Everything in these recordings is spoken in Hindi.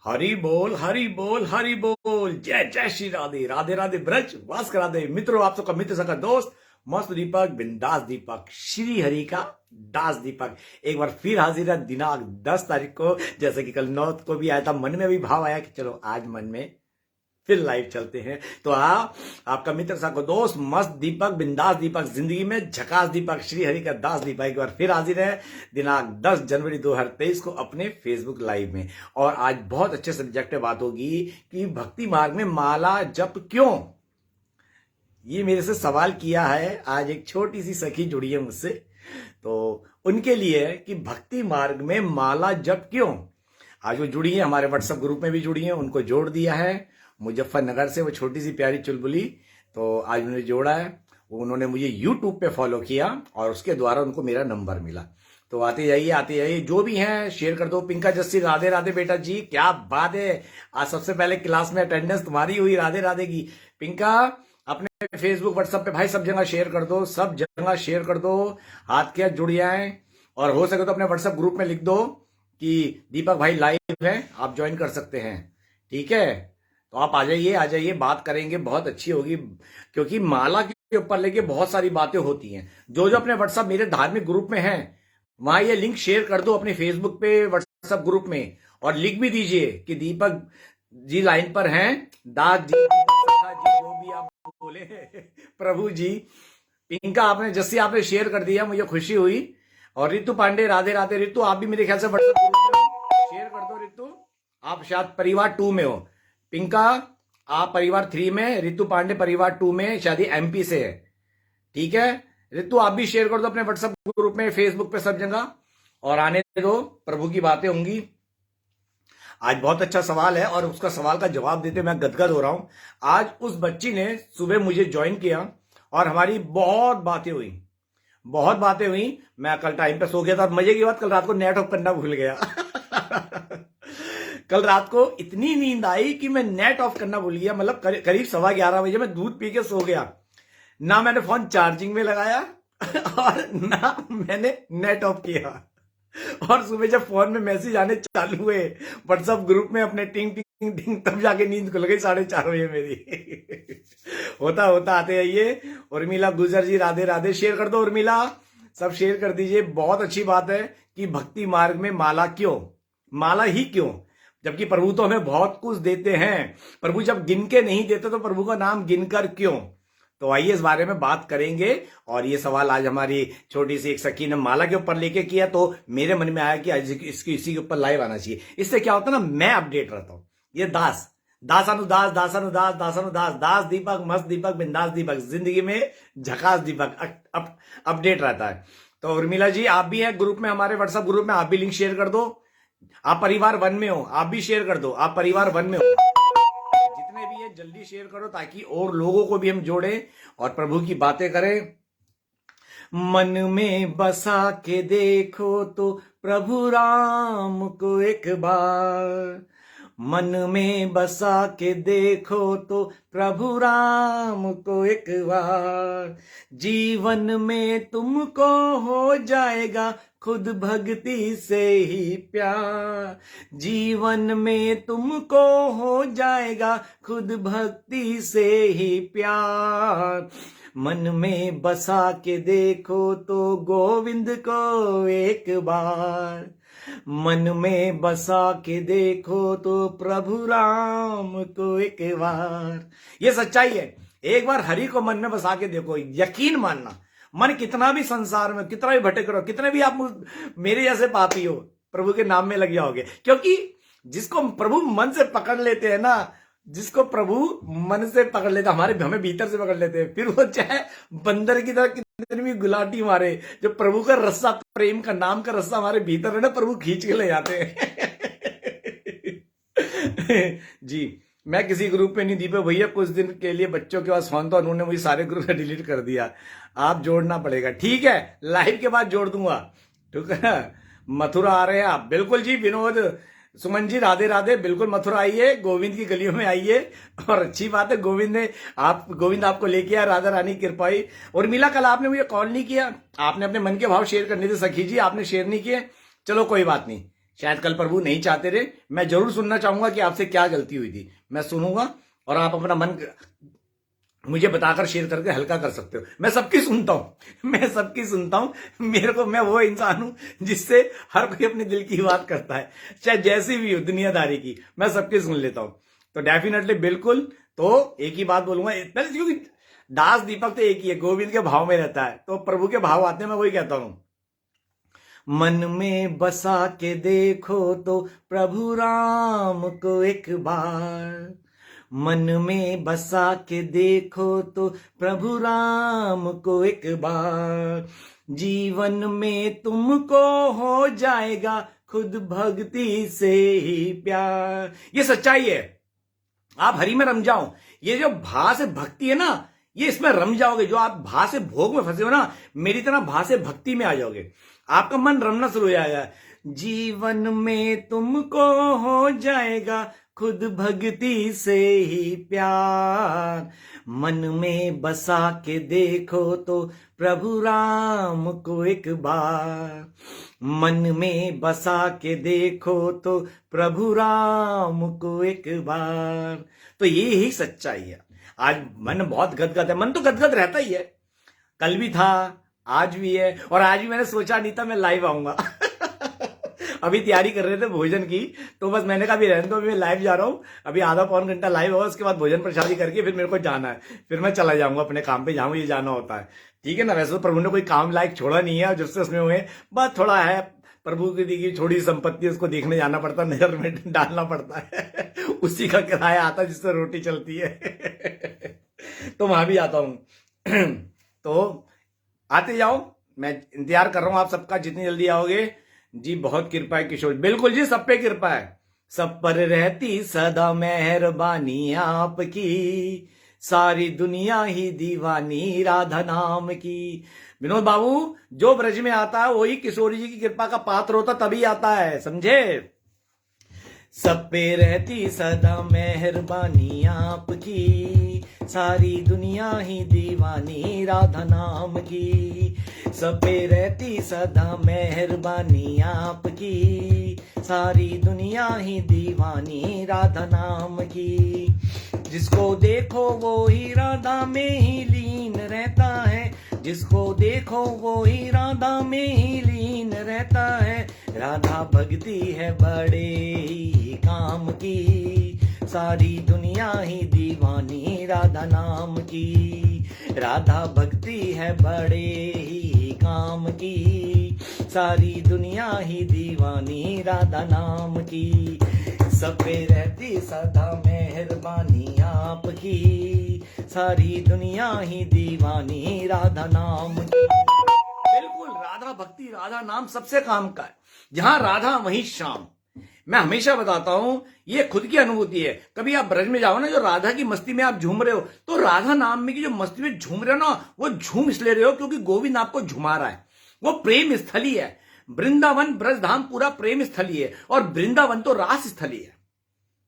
हरि बोल हरि बोल हरि बोल। जय जय श्री राधे राधे राधे ब्रज वास करा दे। मित्रों, आप सबका मित्र सबका दोस्त मस्त दीपक बिंदास दीपक श्री हरि का दास दीपक एक बार फिर हाजिर है दिनांक 10 तारीख को। जैसे कि कल 9 को भी आया था, मन में भी भाव आया कि चलो आज मन में फिर लाइव चलते हैं। तो आपका मित्र सबका दोस्त मस्त दीपक बिंदास दीपक जिंदगी में झकास दीपक श्री हरि का दास दीपक एक बार फिर हाजिर है दिनांक 10 जनवरी 2023 को अपने फेसबुक लाइव में। और आज बहुत अच्छे सब्जेक्ट पे बात होगी कि भक्ति मार्ग में माला जप क्यों। ये मेरे से सवाल किया है, आज एक छोटी सी सखी जुड़ी है मुझसे, तो उनके लिए कि भक्ति मार्ग में माला जप क्यों। आज वो जुड़ी है, हमारे व्हाट्सएप ग्रुप में भी जुड़ी है, उनको जोड़ दिया है मुजफ्फरनगर से, वो छोटी सी प्यारी चुलबुली। तो आज उन्होंने जोड़ा है, उन्होंने मुझे यूट्यूब पे फॉलो किया और उसके द्वारा उनको मेरा नंबर मिला। तो आते जाइए जो भी हैं शेयर कर दो। पिंका जस्सी राधे राधे बेटा जी, क्या बात है। आज सबसे पहले क्लास में अटेंडेंस तुम्हारी हुई राधे राधे की। पिंका अपने फेसबुक व्हाट्सएप पे भाई सब जगह शेयर कर दो, सब जगह शेयर कर दो, हाथ के हाथ जुड़ जाए। और हो सके तो अपने व्हाट्सएप ग्रुप में लिख दो कि दीपक भाई लाइव है, आप ज्वाइन कर सकते हैं। ठीक है, तो आप आ जाइए बात करेंगे, बहुत अच्छी होगी। क्योंकि माला के ऊपर लेके बहुत सारी बातें होती हैं। जो अपने व्हाट्सएप मेरे धार्मिक ग्रुप में हैं, वहां ये लिंक शेयर कर दो अपने फेसबुक पे व्हाट्सएप ग्रुप में, और लिख भी दीजिए कि दीपक जी लाइन पर हैं, दास जी, सखा जी, जो भी आप बोले प्रभु जी। पिंका आपने जस्सी आपने शेयर कर दिया, मुझे खुशी हुई। और रितु पांडे राधे राधे। रितु आप भी मेरे ख्याल से व्हाट्सएप ग्रुप में शेयर कर दो। रितु आप शायद परिवार 2 में हो, पिंका आप परिवार 3 में, रितु पांडे परिवार 2 में, शायद एमपी से है। ठीक है रितु, आप भी शेयर कर दो अपने व्हाट्सएप ग्रुप में, फेसबुक पे, सब जगह। और आने दो, प्रभु की बातें होंगी। आज बहुत अच्छा सवाल है और उसका सवाल का जवाब देते मैं गदगद हो रहा हूं। आज उस बच्ची ने सुबह मुझे ज्वाइन किया और हमारी बहुत बातें हुई। मैं कल टाइम पे सो गया था। मजे की बात, कल रात को नेट ऑफ करना भूल गया कल रात को इतनी नींद आई कि मैं नेट ऑफ करना भूल गया। मतलब करीब 11:15 बजे मैं दूध पी के सो गया। ना मैंने फोन चार्जिंग में लगाया और ना मैंने नेट ऑफ किया। और सुबह जब फोन में मैसेज आने चालू हुए व्हाट्सएप ग्रुप में अपने, टिंग टिंग टिंग, तब जाके नींद खुल गई 4:30 बजे मेरी होता आते आइए। उर्मिला गुजर जी राधे राधे, शेयर कर दो उर्मिला, सब शेयर कर दीजिए। बहुत अच्छी बात है कि भक्ति मार्ग में माला क्यों, माला ही क्यों, जबकि प्रभु तो हमें बहुत कुछ देते हैं। प्रभु जब गिन के नहीं देते तो प्रभु का नाम गिनकर क्यों। तो आइए इस बारे में बात करेंगे। और ये सवाल आज हमारी छोटी सी एक सखी ने माला के ऊपर लेके किया, तो मेरे मन में आया कि आज इसी के ऊपर लाइव आना चाहिए। इससे क्या होता है ना, मैं अपडेट रहता हूं। ये दासानुदास दास दीपक मस्त दीपक बिंदास दीपक जिंदगी में झकास दीपक अपडेट रहता है। तो उर्मिला जी आप भी हैं ग्रुप में, हमारे व्हाट्सएप ग्रुप में, आप भी लिंक शेयर कर दो। आप परिवार 1 में हो, आप भी शेयर कर दो। आप परिवार 1 में हो, जितने भी है जल्दी शेयर करो ताकि और लोगों को भी हम जोड़ें और प्रभु की बातें करें। मन में बसा के देखो तो प्रभु राम को एक बार, मन में बसा के देखो तो प्रभु राम को एक बार, जीवन में तुमको हो जाएगा खुद भक्ति से ही प्यार, जीवन में तुमको हो जाएगा खुद भक्ति से ही प्यार, मन में बसा के देखो तो गोविंद को एक बार, मन में बसा के देखो तो प्रभु राम को एक बार। ये सच्चाई है। एक बार हरि को मन में बसा के देखो, यकीन मानना, मन कितना भी संसार में, कितना भी भटक रहो, कितने भी आप मेरे जैसे पापी हो, प्रभु के नाम में लग जाओगे। क्योंकि जिसको प्रभु मन से पकड़ लेते हैं ना, जिसको प्रभु मन से पकड़ लेते, हमें भीतर से पकड़ लेते हैं, फिर वो चाहे बंदर की तरह कितनी भी गुलाटी मारे, जो प्रभु का रस्सा, प्रेम का, नाम का रस्सा हमारे भीतर है ना, प्रभु खींच के ले जाते हैं जी, मैं किसी ग्रुप में नहीं, दीपक भैया कुछ दिन के लिए बच्चों के पास फोन था, उन्होंने मुझे सारे ग्रुप में डिलीट कर दिया। आप जोड़ना पड़ेगा। ठीक है, लाइव के बाद जोड़ दूंगा। ठीक है, मथुरा आ रहे हैं आप? बिल्कुल जी। विनोद सुमन जी राधे राधे, बिल्कुल मथुरा आइए, गोविंद की गलियों में आइए। और अच्छी बात है, गोविंद आपको लेके आया, राधा रानी कृपाई। और मिला कल आपने मुझे कॉल नहीं किया, आपने अपने मन के भाव शेयर करने थे सखी जी, आपने शेयर नहीं किए। चलो कोई बात नहीं, शायद कल प्रभु नहीं चाहते रहे, मैं जरूर सुनना चाहूंगा कि आपसे क्या गलती हुई थी। मैं सुनूंगा और आप अपना मन मुझे बताकर शेयर करके हल्का कर सकते हो। मैं सबकी सुनता हूं, मैं सबकी सुनता हूं। मैं वो इंसान हूं जिससे हर कोई अपने दिल की बात करता है, चाहे जैसी भी हो दुनियादारी की, मैं सबकी सुन लेता हूं। तो डेफिनेटली बिल्कुल, तो एक ही बात बोलूंगा, क्योंकि दास दीपक तो एक ही है, गोविंद के भाव में रहता है, तो प्रभु के भाव आते हैं, मैं वही कहता हूं। मन में बसा के देखो तो प्रभु राम को एक बार, मन में बसा के देखो तो प्रभु राम को एक बार, जीवन में तुमको हो जाएगा खुद भक्ति से ही प्यार। ये सच्चाई है। आप हरि में रम जाओ, ये जो भा से भक्ति है ना, ये इसमें रम जाओगे। जो आप भा से भोग में फंसे हो ना, मेरी तरह भा से भक्ति में आ जाओगे, आपका मन रमना शुरू हो जाएगा। जीवन में तुमको हो जाएगा खुद भक्ति से ही प्यार, मन में बसा के देखो तो प्रभु राम को एक बार, मन में बसा के देखो तो प्रभु राम को एक बार। तो ये ही सच्चाई है। आज मन बहुत गदगद है, मन तो गदगद रहता ही है, कल भी था, आज भी है, और आज भी मैंने सोचा नहीं था मैं लाइव आऊंगा। अभी तैयारी कर रहे थे भोजन की, तो बस मैंने कहा अभी रहने दो, अभी मैं लाइव जा रहा हूँ, अभी आधा पौन घंटा लाइव होगा, उसके बाद भोजन प्रसादी करके फिर मेरे को जाना है, फिर मैं चला जाऊंगा अपने काम पे, जहां मुझे जाना होता है। ठीक है ना। वैसे तो प्रभु ने कोई काम लायक छोड़ा नहीं है, जिससे उसमें हुए बस थोड़ा है, प्रभु की दी गई थोड़ी संपत्ति उसको देखने जाना पड़ता है, नजर में डालना पड़ता है। उसी का किराया आता है जिससे रोटी चलती है। तो वहां भी आता हूं। तो आते जाओ, मैं इंतजार कर रहा हूं आप सबका, जितनी जल्दी आओगे जी। बहुत कृपा है किशोर, बिल्कुल जी, सब पे कृपा है, सब पर रहती सदा मेहरबानी आपकी, सारी दुनिया ही दीवानी राधा नाम की। विनोद बाबू, जो ब्रज में आता है वही किशोरी जी की कृपा का पात्र होता, तभी आता है, समझे। सब पे रहती सदा मेहरबानी आपकी, सारी दुनिया ही दीवानी राधा नाम की, सब पे रहती सदा मेहरबानी आपकी, सारी दुनिया ही दीवानी राधा नाम की, जिसको देखो वो ही राधा में ही लीन रहता है, जिसको देखो वो ही राधा में ही लीन रहता है, राधा भक्ति है बड़े ही काम की, सारी दुनिया ही दीवानी राधा नाम की, राधा भक्ति है बड़े ही काम की, सारी दुनिया ही दीवानी राधा नाम की, सब पे रहती सदा मेहरबानी आपकी, सारी दुनिया ही दीवानी राधा नाम की। बिल्कुल, राधा भक्ति, राधा नाम सबसे काम का है, जहां राधा वहीं श्याम। मैं हमेशा बताता हूं, ये खुद की अनुभूति है। कभी आप ब्रज में जाओ ना, जो राधा की मस्ती में आप झूम रहे हो, तो राधा नाम में की जो मस्ती में झूम रहे हो ना, वो झूम इसलिए रहे हो क्योंकि गोविंद आपको झुमा रहा है। वो प्रेम स्थली है। वृंदावन ब्रजधाम पूरा प्रेम स्थली है, और वृंदावन तो रास स्थली है,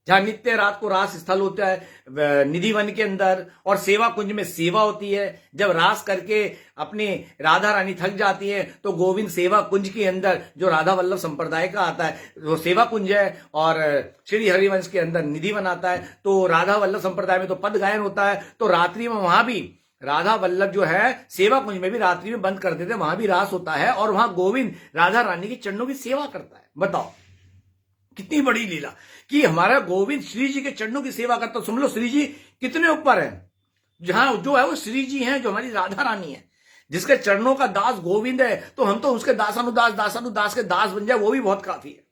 जहां नित्य रात को रास स्थल होता है निधिवन के अंदर, और सेवा कुंज में सेवा होती है। जब रास करके अपनी राधा रानी थक जाती है, तो गोविंद सेवा कुंज के अंदर, जो राधा वल्लभ संप्रदाय का आता है, वो सेवा कुंज है, और श्री हरिवंश के अंदर निधिवन आता है। तो राधा वल्लभ संप्रदाय में तो पद गायन होता है, तो रात्रि में वहां भी राधा वल्लभ जो है सेवा कुंज में भी रात्रि में बंद कर देते, वहां भी रास होता है, और वहां गोविंद राधा रानी के चरणों की सेवा करता है। बताओ कितनी बड़ी लीला कि हमारा गोविंद श्री जी के चरणों की सेवा करता। सुन लो, श्री जी कितने ऊपर हैं, जहां जो है वो श्री जी हैं, जो हमारी राधा रानी है, जिसके चरणों का दास गोविंद है, तो हम तो उसके दासानुदास के दास बन जाए, वो भी बहुत काफी है।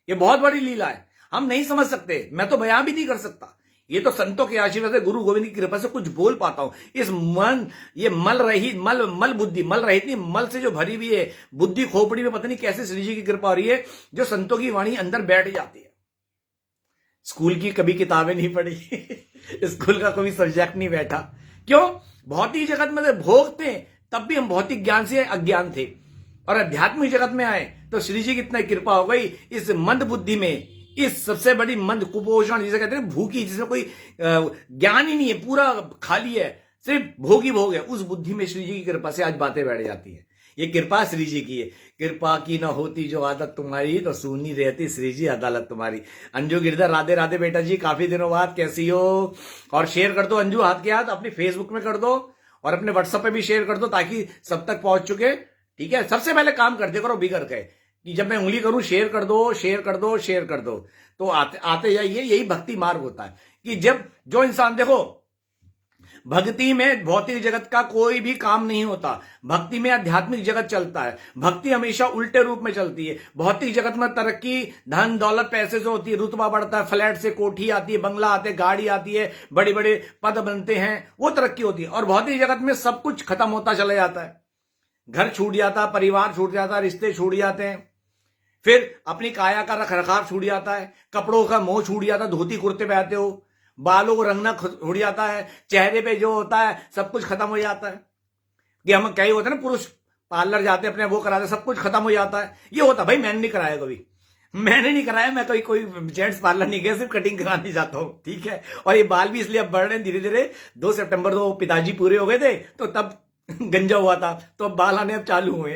ये बहुत बड़ी लीला है, हम नहीं समझ सकते, मैं तो बयां भी नहीं कर सकता। ये तो संतों के आशीर्वाद से, गुरु गोविंद की कृपा से कुछ बोल पाता हूं। इस मन, ये मल रहित नहीं, मल से जो भरी हुई है बुद्धि खोपड़ी में, पता नहीं कैसे श्री जी की कृपा हो रही है, जो संतों की वाणी अंदर बैठ जाती है। स्कूल की कभी किताबें नहीं पढ़ी, स्कूल का कोई सब्जेक्ट नहीं बैठा। क्यों? भौतिक जगत में भोग थे, तब भी हम भौतिक ज्ञान से अज्ञान थे, और अध्यात्मिक जगत में आए तो श्री जी की इतना कृपा हो गई। इस मंद बुद्धि में, इस सबसे बड़ी मंद कुपोषण जिसे कहते हैं, भूखी, जिसमें कोई ज्ञान ही नहीं है, पूरा खाली है, सिर्फ भोग ही भोग है, उस बुद्धि में श्री जी की कृपा से आज बातें बैठ जाती है। ये कृपा श्री जी की है। कृपा की न होती जो आदत तुम्हारी, तो सुनी रहती श्री जी अदालत तुम्हारी। अंजू गिरधर, राधे राधे बेटा जी, काफी दिनों बाद, कैसी हो? और शेयर कर दो अंजू, हाथ के हाथ अपनी फेसबुक में कर दो और अपने व्हाट्सएप पे भी शेयर कर दो, ताकि सब तक पहुंच चुके। ठीक है, सबसे पहले काम करते करो बिगड़ के, कि जब मैं उंगली करूं शेयर कर दो, शेयर कर दो, शेयर कर दो, तो आते आते जाइए। यही भक्ति मार्ग होता है कि जब जो इंसान, देखो भक्ति में भौतिक जगत का कोई भी काम नहीं होता, भक्ति में आध्यात्मिक जगत चलता है। भक्ति हमेशा उल्टे रूप में चलती है। भौतिक जगत में तरक्की धन दौलत पैसे से होती है, रुतबा बढ़ता है, फ्लैट से कोठी आती है, बंगला आते, गाड़ी आती है, बड़े बड़े पद बनते हैं, वो तरक्की होती है। और भौतिक जगत में सब कुछ खत्म होता चला जाता है, घर छूट जाता, परिवार छूट जाता, रिश्ते छूट जाते हैं, फिर अपनी काया का रख रखाव छूट जाता है, कपड़ों का मोह छूट जाता है, धोती कुर्ते पहनते हो, बालों को रंगना छूट जाता है, चेहरे पे जो होता है सब कुछ खत्म हो जाता है। कि हम कई होते हैं ना, पुरुष पार्लर जाते हैं, अपने वो कराते, सब कुछ खत्म हो जाता है। ये होता भाई, मैंने नहीं कराया कभी, मैंने नहीं कराया, मैं कभी कोई जेंट्स पार्लर नहीं गया, सिर्फ कटिंग कराने जाता हूं। ठीक है, और ये बाल भी इसलिए अब बढ़ रहे हैं धीरे धीरे। 2 सितंबर को पिताजी पूरे हो गए थे, तो तब गंजा हुआ था, तो अब बाल आने अब चालू हुए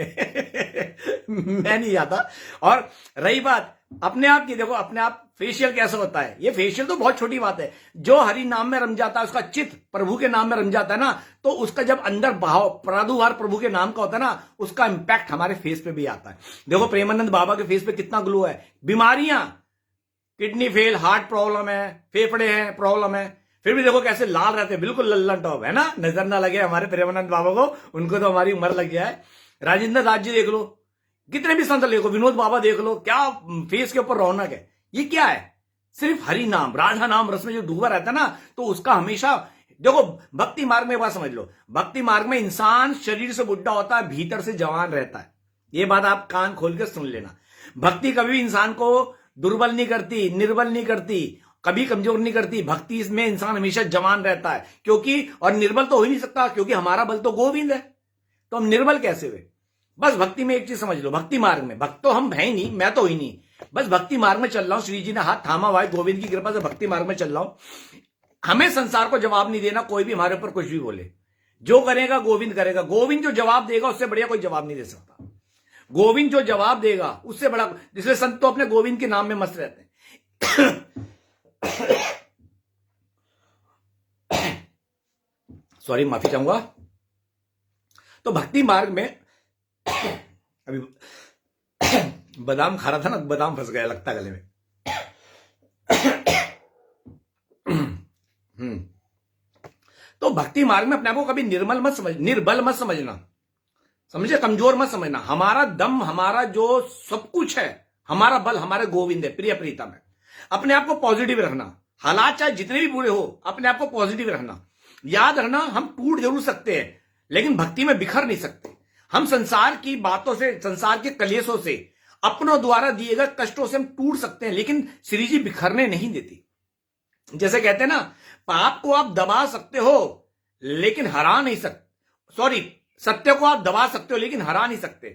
मैं नहीं जाता। और रही बात अपने आप की, देखो अपने आप फेशियल कैसा होता है, ये फेशियल तो बहुत छोटी बात है। जो हरि नाम में रम जाता है, उसका चित्त प्रभु के नाम में रम जाता है ना, तो उसका जब अंदर भाव प्रादुर्भाव प्रभु के नाम का होता है ना, उसका इंपैक्ट हमारे फेस पे भी आता है। देखो प्रेमानंद बाबा के फेस पे कितना ग्लो है। बीमारियां, किडनी फेल, हार्ट प्रॉब्लम है, फेफड़े हैं प्रॉब्लम है, फिर भी देखो कैसे लाल रहते हैं, बिल्कुल लल्लन टॉप है ना। नजर ना लगे हमारे प्रेमानंद बाबा को, उनको तो हमारी उम्र लग गया है। राजेंद्र राज जी देख लो, कितने भी संत देखो, विनोद बाबा देख लो, क्या फेस के ऊपर रौनक है। ये क्या है? सिर्फ हरि नाम, राधा नाम रस में जो डूबा रहता है ना, तो उसका हमेशा, देखो भक्ति मार्ग में बात समझ लो, भक्ति मार्ग में इंसान शरीर से बुढ़ा होता है, भीतर से जवान रहता है। ये बात आप कान खोल के सुन लेना। भक्ति कभी भी इंसान को दुर्बल नहीं करती, निर्बल नहीं करती, कभी कमजोर नहीं करती। भक्ति इसमें इंसान हमेशा जवान रहता है, क्योंकि, और निर्बल तो हो ही नहीं सकता, क्योंकि हमारा बल तो गोविंद है, तो हम निर्बल कैसे हुए? बस भक्ति में एक चीज समझ लो, भक्ति मार्ग में, भक्त तो हम है ही नहीं, मैं तो ही नहीं, बस भक्ति मार्ग में चल रहा हूं। श्री जी ने हाथ थामा हुआ है, गोविंद की कृपा से भक्ति मार्ग में चल रहा हूं। हमें संसार को जवाब नहीं देना, कोई भी हमारे ऊपर कुछ भी बोले, जो करेगा गोविंद करेगा। गोविंद जो जवाब देगा उससे बढ़िया कोई जवाब नहीं दे सकता। गोविंद जो जवाब देगा उससे बड़ा, जिसलिए संत तो अपने गोविंद के नाम में मस्त रहते हैं। सॉरी, माफी चाहूंगा। तो भक्ति मार्ग में अभी बादाम खा रहा था ना, बादाम फंस गया लगता गले में। तो भक्ति मार्ग में अपने आप को कभी निर्मल मत समझ, निर्बल मत समझना, समझे, कमजोर मत समझना। हमारा दम, हमारा जो सब कुछ है, हमारा बल हमारे गोविंद है, प्रिय प्रीतम है। अपने आप को पॉजिटिव रखना, हालात चाहे जितने भी बुरे हो, अपने आप को पॉजिटिव रखना। याद रखना, हम टूट जरूर सकते हैं, लेकिन भक्ति में बिखर नहीं सकते। हम संसार की बातों से, संसार के कलेशों से, अपनों द्वारा दिए गए कष्टों से हम टूट सकते हैं, लेकिन श्री जी बिखरने नहीं देती। जैसे कहते हैं ना, पाप को आप दबा सकते हो लेकिन हरा नहीं सकते, सॉरी, सत्य को आप दबा सकते हो लेकिन हरा नहीं सकते।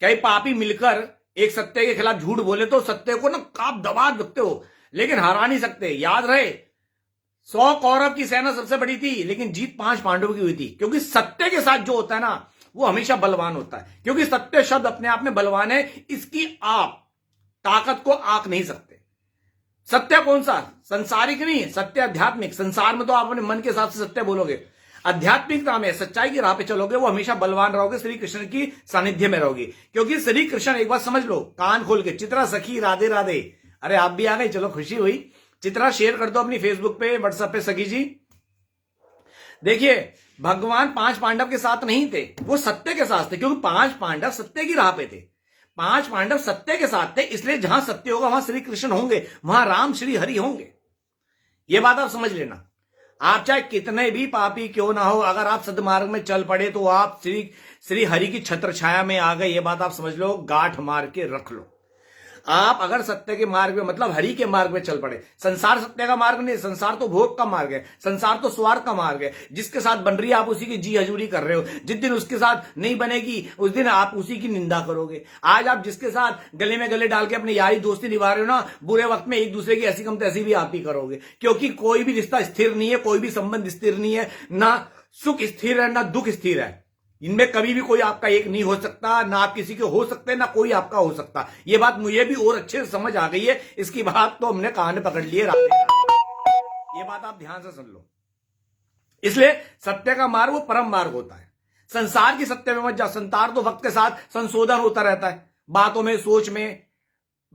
कई पापी मिलकर एक सत्य के खिलाफ झूठ बोले तो सत्य को ना आप दबा सकते हो लेकिन हरा नहीं सकते। याद रहे, 100 कौरव की सेना सबसे बड़ी थी, लेकिन जीत 5 पांडवों की हुई थी, क्योंकि सत्य के साथ जो होता है ना, वो हमेशा बलवान होता है, क्योंकि सत्य शब्द अपने आप में बलवान है। इसकी आप ताकत को आंक नहीं सकते। सत्य कौन सा? संसारिक नहीं, सत्य आध्यात्मिक। संसार में तो आप अपने मन के हिसाब से सत्य बोलोगे, आध्यात्मिकता में सच्चाई की राह पे चलोगे, वो हमेशा बलवान रहोगे, श्री कृष्ण की सानिध्य में रहोगे। क्योंकि श्री कृष्ण, एक बात समझ लो कान खोल के, चित्रा सखी राधे राधे, अरे आप भी आ गए, चलो खुशी हुई। चित्रा शेयर कर दो अपनी फेसबुक पे, व्हाट्सएप पे। सखी जी देखिए, भगवान 5 पांडव के साथ नहीं थे, वो सत्य के साथ थे, क्योंकि 5 पांडव सत्य की राह पे थे। 5 पांडव सत्य के साथ थे, इसलिए जहां सत्य होगा वहां श्री कृष्ण होंगे, वहां राम श्री हरि होंगे। यह बात आप समझ लेना। आप चाहे कितने भी पापी क्यों ना हो, अगर आप सदमार्ग में चल पड़े तो आप श्री हरि की छत्र छाया में आ गए। ये बात आप समझ लो, गांठ मार के रख लो। आप अगर सत्य के मार्ग में, मतलब हरि के मार्ग में चल पड़े, संसार सत्य का मार्ग नहीं, संसार तो भोग का मार्ग है, संसार तो स्वार्थ का मार्ग है। जिसके साथ बन रही है आप उसी की जी हजूरी कर रहे हो। जिस दिन उसके साथ नहीं बनेगी उस दिन आप उसी की निंदा करोगे। आज आप जिसके साथ गले में गले डाल के अपनी यारी दोस्ती निभा रहे हो ना, बुरे वक्त में एक दूसरे की ऐसी कम तैसी भी आप ही करोगे। क्योंकि कोई भी रिश्ता स्थिर नहीं है, कोई भी संबंध स्थिर नहीं है, ना सुख स्थिर है ना दुख स्थिर है। इनमें कभी भी कोई आपका एक नहीं हो सकता, ना आप किसी के हो सकते, ना कोई आपका हो सकता। ये बात मुझे भी और अच्छे से समझ आ गई है। इसकी बात तो हमने कान में पकड़ ली है, राधे राधे। ये बात आप ध्यान से सुन लो। इसलिए सत्य का मार्ग वो परम मार्ग होता है। संसार की सत्य में मत जा। संसार तो वक्त के साथ संशोधन होता रहता है, बातों में, सोच में,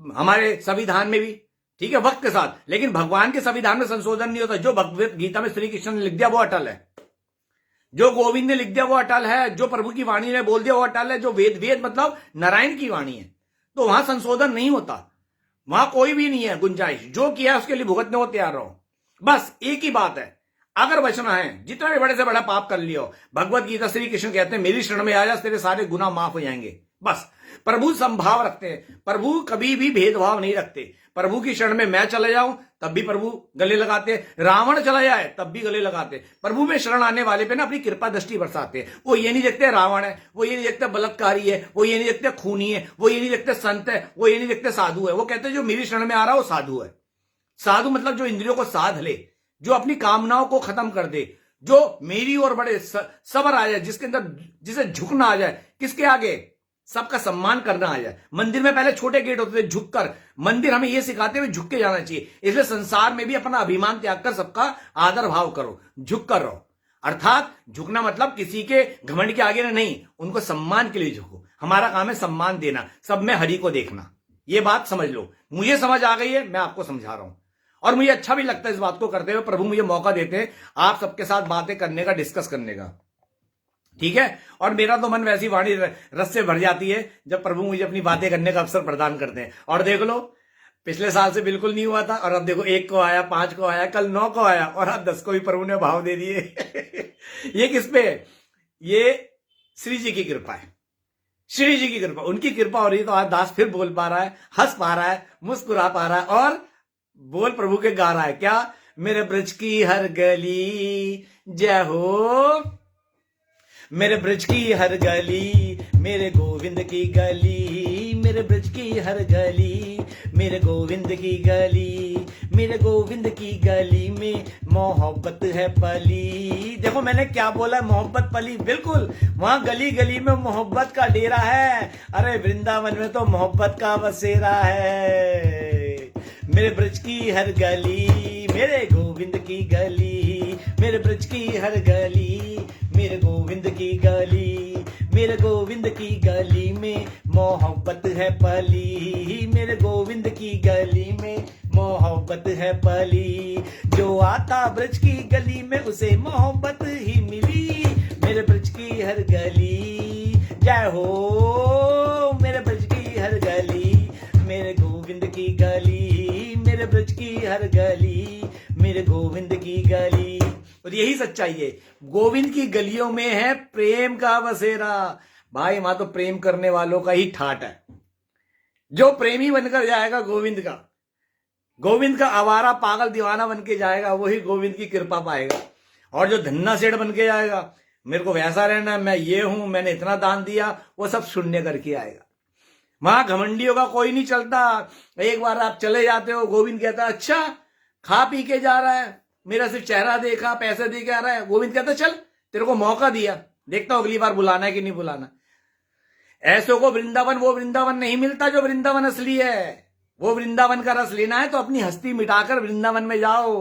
हमारे संविधान में भी, ठीक है, वक्त के साथ। लेकिन भगवान के संविधान में संशोधन नहीं होता। जो भगवत गीता में श्री कृष्ण ने लिख दिया वो अटल है, जो गोविंद ने लिख दिया वो अटल है, जो प्रभु की वाणी ने बोल दिया वो अटल है, जो वेद मतलब नारायण की वाणी है। तो वहां संशोधन नहीं होता, वहां कोई भी नहीं है गुंजाइश। जो किया है उसके लिए भुगतने को तैयार रहो। बस एक ही बात है, अगर बचना है, जितना भी बड़े से बड़ा पाप कर लियो, भगवत गीता श्री कृष्ण कहते हैं मेरी शरण में आ जा, तेरे सारे गुनाह माफ हो जाएंगे। बस प्रभु संभाव रखते हैं, प्रभु कभी भी भेदभाव नहीं रखते। प्रभु की शरण में मैं चले जाऊं तब भी प्रभु गले लगाते, रावण चला जाए तब भी गले लगाते। प्रभु में शरण आने वाले पे ना अपनी कृपा दृष्टि बरसाते। वो ये नहीं देखते रावण है, वो ये नहीं देखते बलात्कारी है, वो ये नहीं देखते खूनी है, वो ये नहीं देखते संत है, वो ये नहीं देखते साधु है। वो कहते जो मेरी शरण में आ रहा है वो साधु है। साधु मतलब जो इंद्रियों को साध ले, जो अपनी कामनाओं को खत्म कर दे, जो मेरी ओर बड़े सबर आ जाए, जिसके अंदर जिसे झुकना आ जाए, किसके आगे, सबका सम्मान करना आ जाए। मंदिर में पहले छोटे गेट होते थे, झुककर। मंदिर हमें यह सिखाते हुए झुक के जाना चाहिए। इसलिए संसार में भी अपना अभिमान त्याग कर सबका आदर भाव करो, झुक कर रहो। अर्थात झुकना मतलब किसी के घमंड के आगे नहीं, उनको सम्मान के लिए झुको। हमारा काम है सम्मान देना, सब में हरि को देखना। ये बात समझ लो। मुझे समझ आ गई है, मैं आपको समझा रहा हूं, और मुझे अच्छा भी लगता है इस बात को करते हुए। प्रभु मुझे मौका देते हैं आप सबके साथ बातें करने का, डिस्कस करने का, ठीक है। और मेरा तो मन वैसी वाणी रस से भर जाती है जब प्रभु मुझे अपनी बातें करने का अवसर प्रदान करते हैं। और देख लो, पिछले साल से बिल्कुल नहीं हुआ था, और अब देखो 1 को आया, 5 को आया, कल 9 को आया, और अब 10 को भी प्रभु ने भाव दे दिए। ये किस पे है? ये श्री जी की कृपा है, श्री जी की कृपा। उनकी कृपा हो रही है तो आज दास फिर बोल पा रहा है, हंस पा रहा है, मुस्कुरा पा रहा है, और बोल प्रभु के गा रहा है। क्या? मेरे ब्रज की हर गली जय हो, मेरे ब्रज की हर गली, मेरे गोविंद की गली, मेरे ब्रज की हर गली, मेरे गोविंद की गली, मेरे गोविंद की गली में मोहब्बत है पली। देखो मैंने क्या बोला, मोहब्बत पली। बिल्कुल, वहां गली गली में मोहब्बत का डेरा है। अरे वृंदावन में तो मोहब्बत का बसेरा है। मेरे ब्रज की हर गली, मेरे गोविंद की गली, मेरे ब्रज की हर गली, मेरे गोविंद की गली, मेरे गोविंद की गली में मोहब्बत है पली, मेरे गोविंद की गली में मोहब्बत है पली। जो आता ब्रज की गली में उसे मोहब्बत ही मिली। मेरे ब्रज की हर गली जय हो, मेरे ब्रज की हर गली, मेरे गोविंद की गली, मेरे ब्रज की हर गली, मेरे गोविंद की गली। और यही सच्चाई है, गोविंद की गलियों में है प्रेम का बसेरा। भाई वहां तो प्रेम करने वालों का ही ठाट है। जो प्रेमी बनकर जाएगा गोविंद का आवारा पागल दीवाना बन के जाएगा, वही गोविंद की कृपा पाएगा। और जो धन्ना सेठ बन के जाएगा, मेरे को वैसा रहना है, मैं ये हूं, मैंने इतना दान दिया, वो सब शून्य करके आएगा। वहां घमंडियों का कोई नहीं चलता। एक बार आप चले जाते हो, गोविंद कहता है अच्छा खा पी के जा रहा है, मेरा सिर्फ चेहरा देखा, पैसे दे के आ रहा है। गोविंद कहता चल तेरे को मौका दिया, देखता हूं अगली बार बुलाना है कि नहीं बुलाना। ऐसों को वृंदावन, वो वृंदावन नहीं मिलता जो वृंदावन असली है। वो वृंदावन का रस लेना है तो अपनी हस्ती मिटाकर वृंदावन में जाओ।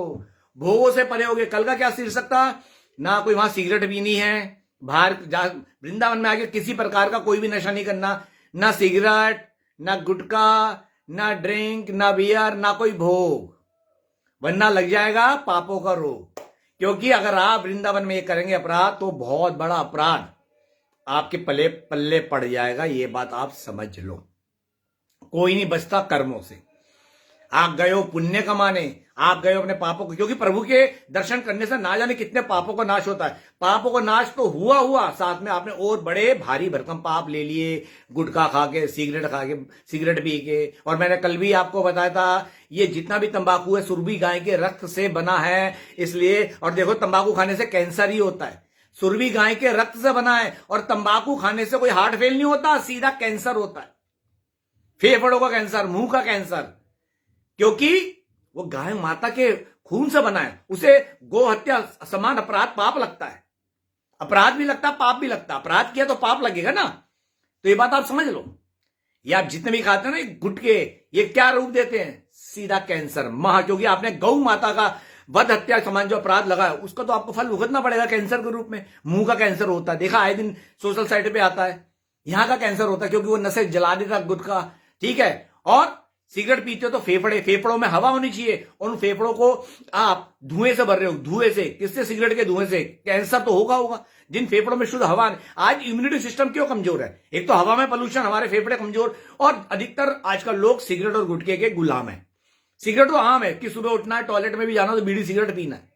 भोगों से परे होगे। कल का क्या शीर्षक था? ना कोई वहां सिगरेट पीनी है, बाहर वृंदावन में आके किसी प्रकार का कोई भी नशा नहीं करना, ना सिगरेट, ना गुटखा, ना ड्रिंक, ना बियर, ना कोई भोग, वरना लग जाएगा पापों का रोग। क्योंकि अगर आप वृंदावन में ये करेंगे अपराध, तो बहुत बड़ा अपराध आपके पल्ले पड़ जाएगा। ये बात आप समझ लो। कोई नहीं बचता कर्मों से। आप गए हो पुण्य कमाने, आप गए हो अपने पापों को, क्योंकि प्रभु के दर्शन करने से ना जाने कितने पापों का नाश होता है। पापों का नाश तो हुआ, साथ में आपने और बड़े भारी भरकम पाप ले लिए, गुटखा खा के, सिगरेट पी के। और मैंने कल भी आपको बताया था, ये जितना भी तंबाकू है सुरभि गाय के रक्त से बना है, इसलिए। और देखो तंबाकू खाने से कैंसर ही होता है, सुरभि गाय के रक्त से बना है। और तंबाकू खाने से कोई हार्ट फेल नहीं होता, सीधा कैंसर होता है, फेफड़ों का कैंसर, मुंह का कैंसर, क्योंकि वो गाय माता के खून से बना है। उसे गो हत्या समान अपराध पाप लगता है। अपराध भी लगता, पाप भी लगता। अपराध किया तो पाप लगेगा ना। तो ये बात आप समझ लो। ये आप जितने भी खाते हैं ना गुटके, ये क्या रूप देते हैं? सीधा कैंसर, क्योंकि आपने गौ माता का वध हत्या समान जो अपराध लगा है उसका तो आपको फल भुगतना पड़ेगा कैंसर के रूप में। मुंह का कैंसर होता है, देखा आए दिन सोशल साइट पे आता है। यहां का कैंसर होता है क्योंकि वो नसें जला देता गुटखा, ठीक है। और सिगरेट पीते हो तो फेफड़ों में हवा होनी चाहिए, और उन फेफड़ों को आप धुएं से भर रहे हो। धुएं से किससे? सिगरेट के धुएं से। कैंसर तो होगा जिन फेफड़ों में शुद्ध हवा। आज इम्यूनिटी सिस्टम क्यों कमजोर है? एक तो हवा में पोल्यूशन, हमारे फेफड़े कमजोर, और अधिकतर आजकल लोग सिगरेट और गुटखे के गुलाम है। सिगरेट तो आम है कि सुबह उठना है, टॉयलेट में भी जाना तो बीड़ी सिगरेट पीना है।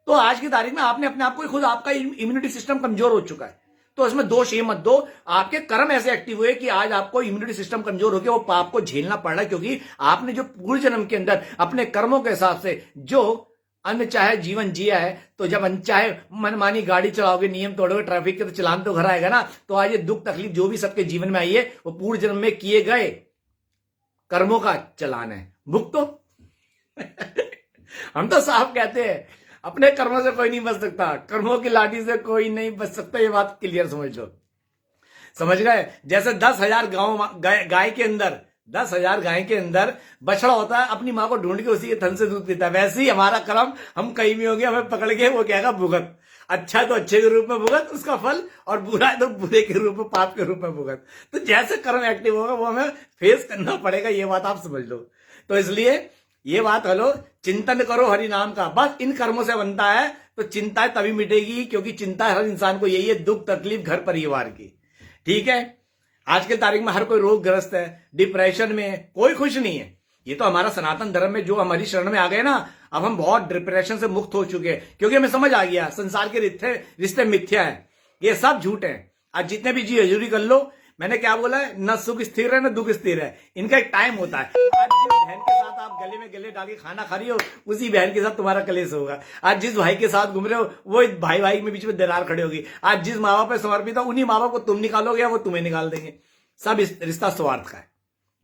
तो आज की तारीख में आपने अपने आप को खुद, आपका इम्यूनिटी सिस्टम कमजोर हो चुका है। तो इसमें दोष ये मत दो, आपके कर्म ऐसे एक्टिव हुए कि आज आपको इम्यूनिटी सिस्टम कमजोर हो गया, वो पाप को झेलना पड़ रहा है, क्योंकि आपने जो पूर्व जन्म के अंदर अपने कर्मों के हिसाब से जो अनचाहे जीवन जिया है, तो जब अनचाहे मनमानी गाड़ी चलाओगे, नियम तोड़ोगे, ट्रैफिक के तो चलान तो घर आएगा ना। तो आज ये दुख तकलीफ जो भी सबके जीवन में आई है वो पूर्व जन्म में किए गए कर्मों का चलान है। भुगतो। हम तो साफ कहते हैं अपने कर्मों से कोई नहीं बच सकता, कर्मों की लाठी से कोई नहीं बच सकता। ये बात क्लियर समझ लो। समझ गए? जैसे 10,000 गाय के अंदर 10,000 गाय के अंदर बछड़ा होता है, अपनी मां को ढूंढ के उसी के थन से दूध पीता है। वैसे ही हमारा कर्म, हम कहीं भी होंगे, हमें पकड़ के वो कहेगा भुगत। अच्छा है तो अच्छे के रूप में भुगत उसका फल, और बुरा है तो बुरे के रूप में, पाप के रूप में भुगत। तो जैसे कर्म एक्टिव होगा वो हमें फेस करना पड़ेगा। ये बात आप समझ लो। तो इसलिए ये बात हलो, चिंतन करो हरि नाम का, बस इन कर्मों से बनता है। तो चिंताएं तभी मिटेगी, क्योंकि चिंता हर इंसान को यही है, दुख तकलीफ घर परिवार की, ठीक है। आज के तारीख में हर कोई रोगग्रस्त है, डिप्रेशन में, कोई खुश नहीं है। ये तो हमारा सनातन धर्म में जो हमारी शरण में आ गए ना, अब हम बहुत डिप्रेशन से मुक्त हो चुके हैं, क्योंकि हमें समझ आ गया संसार के रिश्ते मिथ्या है, ये सब झूठ है। आज जितने भी जी हजूरी कर लो, मैंने क्या बोला है, न सुख स्थिर है न दुख स्थिर है, इनका एक टाइम होता है। आज जिस बहन के साथ आप गले में गले डाल के खाना खा रही हो, उसी बहन के साथ तुम्हारा कलेश होगा। आज जिस भाई के साथ घूम रहे हो, वो भाई भाई में बीच में दरार खड़ी होगी। आज जिस माँ बाप पे समर्पित हो, उन्हीं माँ बाप को तुम निकालोगे या वो तुम्हें निकाल देंगे। सब रिश्ता स्वार्थ का है।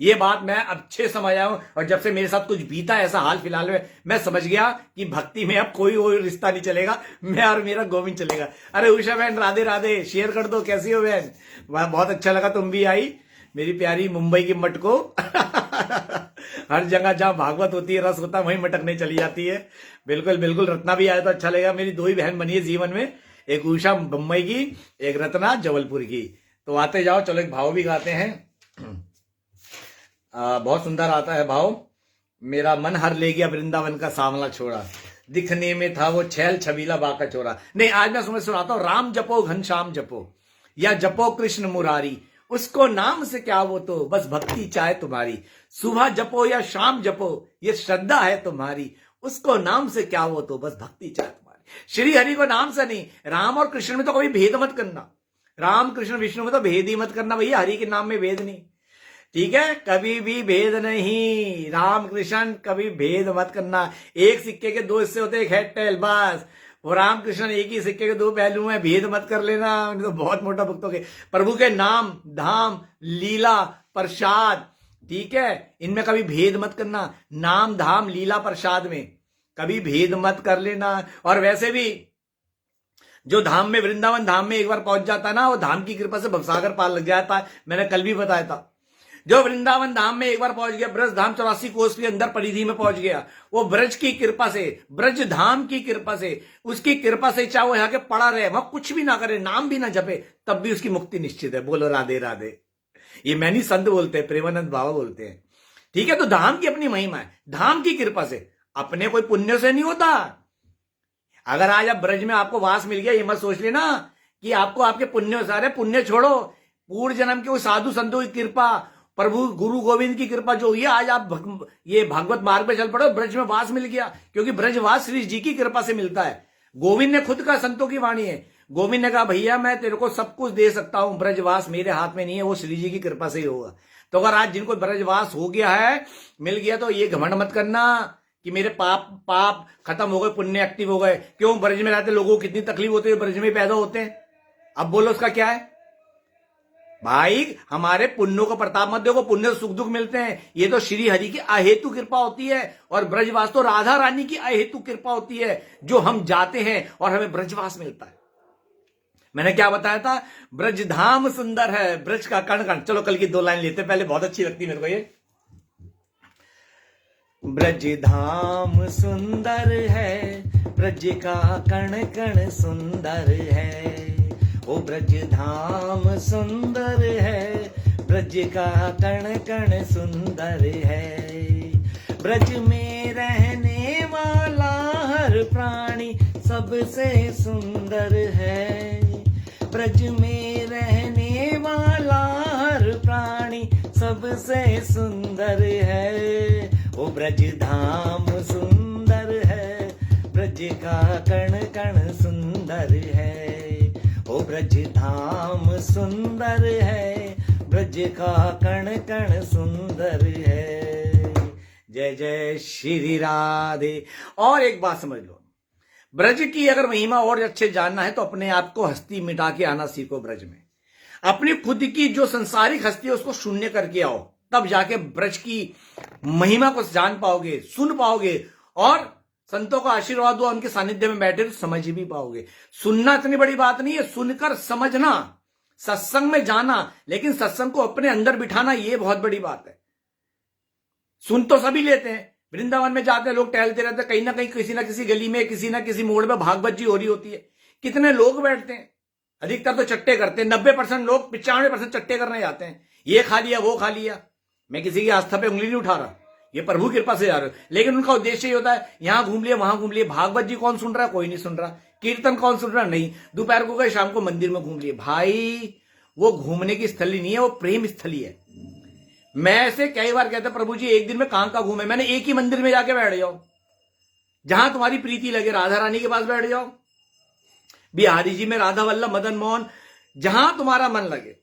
ये बात मैं अच्छे समझ आया हूं, और जब से मेरे साथ कुछ बीता ऐसा हाल फिलहाल में, मैं समझ गया कि भक्ति में अब कोई वो रिश्ता नहीं चलेगा, मैं और मेरा गोविंद चलेगा। अरे उषा बहन, राधे राधे, शेयर कर दो, कैसी हो बहन? बहुत अच्छा लगा तुम भी आई, मेरी प्यारी मुंबई की मट को। हर जगह जहां भागवत होती है, रस होता है, वहीं मटकने चली जाती है। बिल्कुल बिल्कुल, रत्ना भी आया तो अच्छा लगेगा। मेरी दो ही बहन बनी है जीवन में, एक उषा मुंबई की, एक रत्ना जबलपुर की। तो आते जाओ, चलो एक भाव भी गाते हैं। बहुत सुंदर आता है भाव। मेरा मन हर ले गया वृंदावन का सांवला छोड़ा, दिखने में था वो छैल छबीला बाका छोरा। नहीं, आज मैं सुनाता हूं, राम जपो घनश्याम जपो, या जपो कृष्ण मुरारी, उसको नाम से क्या वो तो बस भक्ति चाहे तुम्हारी। सुबह जपो या शाम जपो, ये श्रद्धा है तुम्हारी, उसको नाम से क्या वो तो बस भक्ति चाहे तुम्हारी। श्री हरि को नाम से नहीं, राम और कृष्ण में तो कभी भेद मत करना, राम कृष्ण विष्णु में तो भेद ही मत करना भैया, हरि के नाम में भेद नहीं, ठीक है, कभी भी भेद नहीं। राम कृष्ण कभी भेद मत करना। एक सिक्के के दो हिस्से होते हैं, एक हेड टेल, बस। वो राम कृष्ण एक ही सिक्के के दो पहलू हैं, भेद मत कर लेना, तो बहुत मोटा भुगतोगे। प्रभु के नाम धाम लीला प्रसाद, ठीक है, इनमें कभी भेद मत करना। नाम धाम लीला प्रसाद में कभी भेद मत कर लेना। और वैसे भी जो धाम में, वृंदावन धाम में एक बार पहुंच जाता है ना, वो धाम की कृपा से भवसागर पार लग जाता है। मैंने कल भी बताया था, जो वृंदावन धाम में एक बार पहुंच गया, ब्रज धाम 84 कोस के अंदर परिधि में पहुंच गया, वो ब्रज की कृपा से, ब्रज धाम की कृपा से, उसकी कृपा से, चाहे वो यहाँ के पड़ा रहे, वह कुछ भी ना करे, नाम भी ना जपे, तब भी उसकी मुक्ति निश्चित है। बोलो राधे राधे। ये मैं नहीं, संत बोलते हैं, प्रेमानंद बाबा बोलते हैं, ठीक है। तो धाम की अपनी महिमा है, धाम की कृपा से, अपने कोई पुण्य से नहीं होता। अगर आज आप ब्रज में आपको वास मिल गया, ये मत सोच लेना कि आपको आपके पुण्य, सारे पुण्य छोड़ो, पूर्व जन्म के वो साधु संतों की कृपा, प्रभु गुरु गोविंद की कृपा जो हुई है, आज आप ये भागवत मार्ग पे चल पड़ो, ब्रज में वास मिल गया, क्योंकि ब्रजवास श्री जी की कृपा से मिलता है। गोविंद ने खुद का, संतों की वाणी है, गोविंद ने कहा भैया मैं तेरे को सब कुछ दे सकता हूं, ब्रजवास मेरे हाथ में नहीं है, वो श्री जी की कृपा से ही होगा। तो अगर आज जिनको ब्रजवास हो गया है, मिल गया, तो ये घमंड मत करना कि मेरे पाप खत्म हो गए, पुण्य एक्टिव हो गए। क्यों? ब्रज में रहते लोगों को कितनी तकलीफ होती है, ब्रज में पैदा होते हैं। अब बोलो उसका क्या है भाई? हमारे पुण्यों का प्रताप मत देखो, पुण्य से सुख दुख मिलते हैं, ये तो श्री हरि की अहेतु कृपा होती है। और ब्रजवास तो राधा रानी की अहेतु कृपा होती है, जो हम जाते हैं और हमें ब्रजवास मिलता है। मैंने क्या बताया था? ब्रज धाम सुंदर है, ब्रज का कण कण। चलो कल की 2 लाइन लेते, पहले बहुत अच्छी लगती है मेरे को ये। ब्रज धाम सुंदर है, ब्रज का कण कण सुंदर है। ओ ब्रज धाम सुंदर है, ब्रज का कण कण सुंदर है। ब्रज में रहने वाला हर प्राणी सबसे सुंदर है। ब्रज में रहने वाला हर प्राणी सबसे सुंदर है। ओ ब्रज धाम सुंदर है, ब्रज का कण कण सुंदर है। ओ ब्रज धाम सुंदर है, ब्रज का कण कण सुंदर है। जय जय श्री राधे। और एक बात समझ लो, ब्रज की अगर महिमा और अच्छे जानना है तो अपने आप को हस्ती मिटा के आना सीखो ब्रज में। अपनी खुद की जो संसारिक हस्ती है उसको शून्य करके आओ, तब जाके ब्रज की महिमा को जान पाओगे, सुन पाओगे, और संतों का आशीर्वाद हुआ उनके सानिध्य में बैठे तो समझ भी पाओगे। सुनना इतनी बड़ी बात नहीं है, सुनकर समझना, सत्संग में जाना, लेकिन सत्संग को अपने अंदर बिठाना ये बहुत बड़ी बात है। सुन तो सभी लेते हैं, वृंदावन में जाते हैं लोग, टहलते रहते हैं, कहीं ना कहीं किसी ना किसी गली में, किसी ना किसी मोड़ में भागवत जी हो रही होती है। कितने लोग बैठते हैं, अधिकतर तो चट्टे करते हैं। 90% लोग, 95% चट्टे करने जाते हैं, ये खा लिया वो खा लिया। मैं किसी की आस्था पे उंगली नहीं उठा रहा, ये प्रभु कृपा से जा रहे हो, लेकिन उनका उद्देश्य ये होता है यहां घूम लिए वहां घूम लिए। भागवत जी कौन सुन रहा है? कोई नहीं सुन रहा। कीर्तन कौन सुन रहा? नहीं। दोपहर को गए, शाम को मंदिर में घूम लिए। भाई वो घूमने की स्थली नहीं है, वो प्रेम स्थली है। मैं ऐसे कई बार कहता प्रभु जी एक दिन में कहां घूमे? मैंने एक ही मंदिर में जाके बैठ जाओ, जहां तुम्हारी प्रीति लगे। राधा रानी के पास बैठ जाओ, बिहारी जी में राधा वल्लभ मदन मोहन, जहां तुम्हारा मन लगे,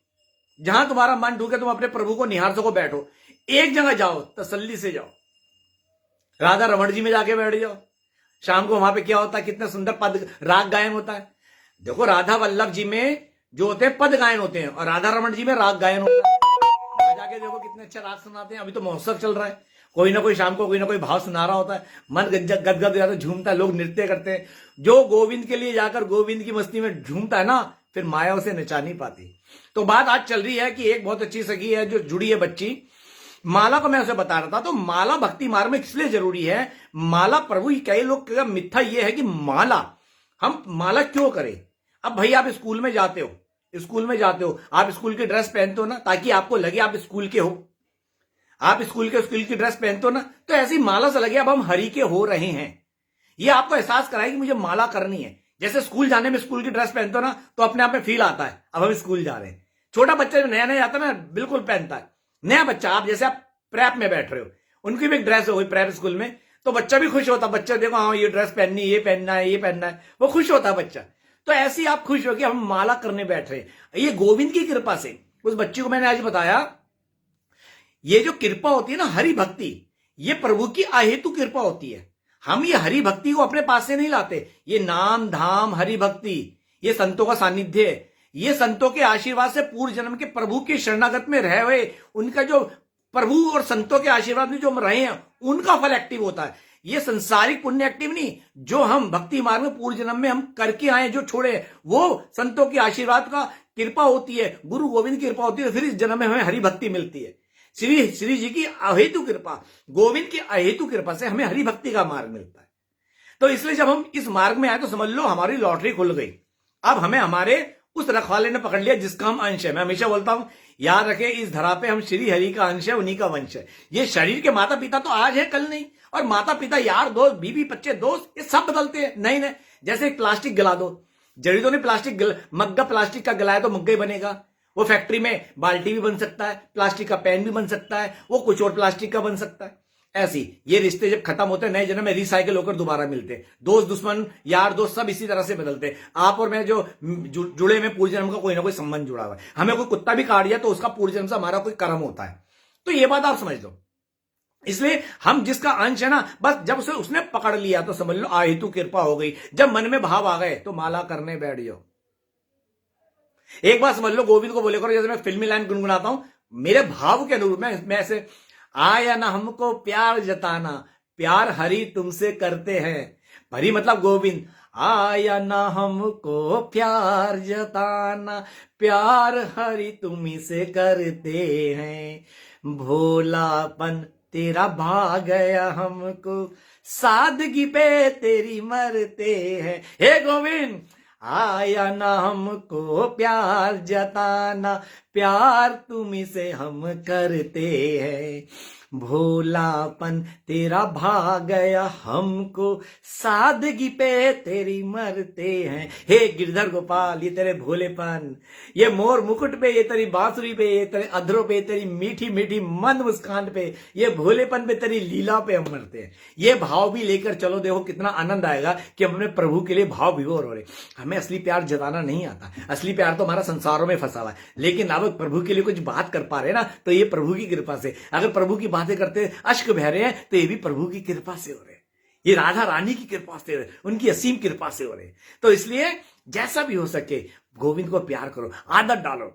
जहां तुम्हारा मन ढूके, तुम अपने प्रभु को निहार सको, बैठो। एक जगह जाओ, तसल्ली से जाओ। राधा रमण जी में जाके बैठ जाओ, शाम को वहां पे क्या होता है, कितना सुंदर पद राग गायन होता है। देखो राधा वल्लभ जी में जो होते हैं पद गायन होते हैं, और राधा रमण जी में राग गायन होता है। जाके देखो कितने अच्छा राग सुनाते हैं। अभी तो महोत्सव चल रहा है, कोई ना कोई शाम को कोई ना कोई भाव सुना रहा होता है, मन गदगद जाता है, झूमता है, लोग नृत्य करते हैं। जो गोविंद के लिए जाकर गोविंद की मस्ती में झूमता है ना, फिर माया उसे नचा नहीं पाती। तो बात आज चल रही है कि एक बहुत अच्छी सखी है जो जुड़ी है बच्ची, माला को मैं उसे बता रहा था। तो माला भक्ति मार्ग में इसलिए जरूरी है, माला प्रभु, कई लोग का मिथ्या ये है कि माला, हम माला क्यों करें? अब भाई आप स्कूल में जाते हो, आप स्कूल की ड्रेस पहनते हो ना, ताकि आपको लगे आप स्कूल के हो। आप स्कूल की ड्रेस पहनते हो ना, तो ऐसी माला से लगे अब हम हरि के हो रहे हैं। ये आपको एहसास कराए कि मुझे माला करनी है। जैसे स्कूल जाने में स्कूल की ड्रेस पहनते हो ना, तो अपने आप में फील आता है अब हम स्कूल जा रहे हैं। छोटा बच्चा नया नया आता है ना, बिल्कुल पहनता है। नया बच्चा, आप जैसे आप प्रेप में बैठ रहे हो, उनकी भी एक ड्रेस हो गई प्रेप स्कूल में, तो बच्चा भी खुश होता। बच्चा देखो हाँ ये ड्रेस पहननी, ये पहनना है, ये पहनना है, वो खुश होता बच्चा। तो ऐसे ही आप खुश हो कि हम माला करने बैठ रहे हैं। ये गोविंद की कृपा से, उस बच्ची को मैंने आज बताया, ये जो कृपा होती है ना हरि भक्ति, ये प्रभु की अहेतु कृपा होती है। हम ये हरि भक्ति को अपने पास से नहीं लाते। ये नाम धाम हरि भक्ति, ये संतों का सानिध्य है। ये संतों के आशीर्वाद से पूर्व जन्म के प्रभु के शरणागत में रहे हुए, उनका जो प्रभु और संतों के आशीर्वाद में जो हम रहे हैं, उनका फल एक्टिव होता है। ये संसारिक पुण्य एक्टिव नहीं, जो हम भक्ति मार्ग में पूर्व जन्म में हम करके आए, जो छोड़े, वो संतों के आशीर्वाद का कृपा होती है, गुरु गोविंद की कृपा होती है। फिर इस जन्म में हमें हरि भक्ति मिलती है। श्री जी की अहेतु कृपा, गोविंद की अहेतु कृपा से हमें हरि भक्ति का मार्ग मिलता है। तो इसलिए जब हम इस मार्ग में आए तो समझ लो हमारी लॉटरी खुल गई। अब हमें हमारे उस रखवाले ने पकड़ लिया जिसका हम अंश है। मैं हमेशा बोलता हूं, याद रखे इस धरा पे हम श्री हरि का अंश है, उन्हीं का वंश है। ये शरीर के माता पिता तो आज है कल नहीं, और माता पिता, यार दोस्त, बीवी बच्चे दोस्त, ये सब बदलते हैं। नहीं, जैसे एक प्लास्टिक गला दो, जड़ी तो नहीं, प्लास्टिक मग्गा प्लास्टिक का गलाया तो मग्गा ही बनेगा। वो फैक्ट्री में बाल्टी भी बन सकता है, प्लास्टिक का पेन भी बन सकता है, वो कुछ और प्लास्टिक का बन सकता है। ऐसी ये रिश्ते जब खत्म होते हैं, नए जन्म में रिसाइकिल होकर दोबारा मिलते हैं। दोस्त दुश्मन यार दोस्त सब इसी तरह से बदलते हैं। आप और मैं जो जुड़े में पूर्व जन्म का कोई ना कोई संबंध जुड़ा हुआ है। हमें कोई कुत्ता भी काट दिया तो उसका पूर्व जन्म से हमारा कोई कर्म होता है। तो ये बात आप समझ लो। इसलिए हम जिसका अंश है ना, बस जब उसे उसने पकड़ लिया तो समझ लो अहेतु कृपा हो गई। जब मन में भाव आ गए तो माला करने बैठ जाओ। एक बात समझ लो, गोविंद को बोले करो, जैसे मैं फिल्मी लाइन गुनगुनाता हूं, मेरे भाव के अनुरूप मैं ऐसे, आया ना हमको प्यार जताना, प्यार हरि तुमसे करते हैं। हरि मतलब गोविंद, आया ना हमको प्यार जताना, प्यार हरि तुम्ही से करते हैं, भोलापन तेरा भा गया हमको, सादगी पे तेरी मरते हैं। हे गोविंद, आया ना हमको प्यार जताना, प्यार तुम्ही से हम करते हैं, भोलापन तेरा भा गया हमको, सादगी पे तेरी मरते हैं। हे गिरधर गोपाल, ये तेरे भोलेपन, ये मोर मुकुट पे, ये तेरी बांसुरी पे, ये तेरे अधरों पे, तेरी मीठी मीठी मंद मुस्कान पे, ये भोलेपन पे, तेरी लीला पे हम मरते हैं। ये भाव भी लेकर चलो, देखो कितना आनंद आएगा कि हम अपने प्रभु के लिए भाव विभोर हो रहे। हमें असली प्यार जताना नहीं आता, असली प्यार तो हमारा संसारों में फंसा हुआ है, लेकिन अब प्रभु के लिए कुछ बात कर पा रहे ना, तो ये प्रभु की कृपा से। अगर प्रभु की बातें करते अश्क बह रहे हैं तो ये भी प्रभु की कृपा से हो रहे हैं, ये राधा रानी की कृपा से हो रहे, उनकी असीम कृपा से हो रहे। तो इसलिए जैसा भी हो सके गोविंद को प्यार करो, आदत डालो।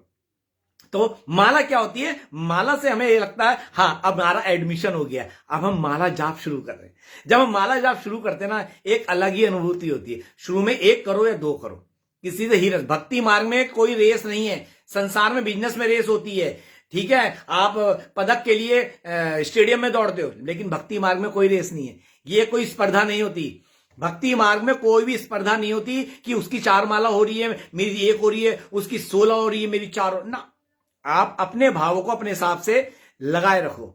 तो माला क्या होती है? माला से हमें ये लगता है हाँ अब हमारा एडमिशन हो गया, अब हम माला जाप शुरू कर रहे हैं। जब हम माला जाप शुरू करते हैं ना, एक अलग ही अनुभूति होती है। शुरू में 1 करो या 2 करो, किसी से ही रस। भक्ति मार्ग में कोई रेस नहीं है, संसार में बिजनेस में रेस होती है, ठीक है। आप पदक के लिए स्टेडियम में दौड़ते हो, लेकिन भक्ति मार्ग में कोई रेस नहीं है, ये कोई स्पर्धा नहीं होती। भक्ति मार्ग में कोई भी स्पर्धा नहीं होती कि उसकी 4 माला हो रही है, मेरी 1 हो रही है, उसकी 16 हो रही है, मेरी 4 ना। आप अपने भावों को अपने हिसाब से लगाए रखो,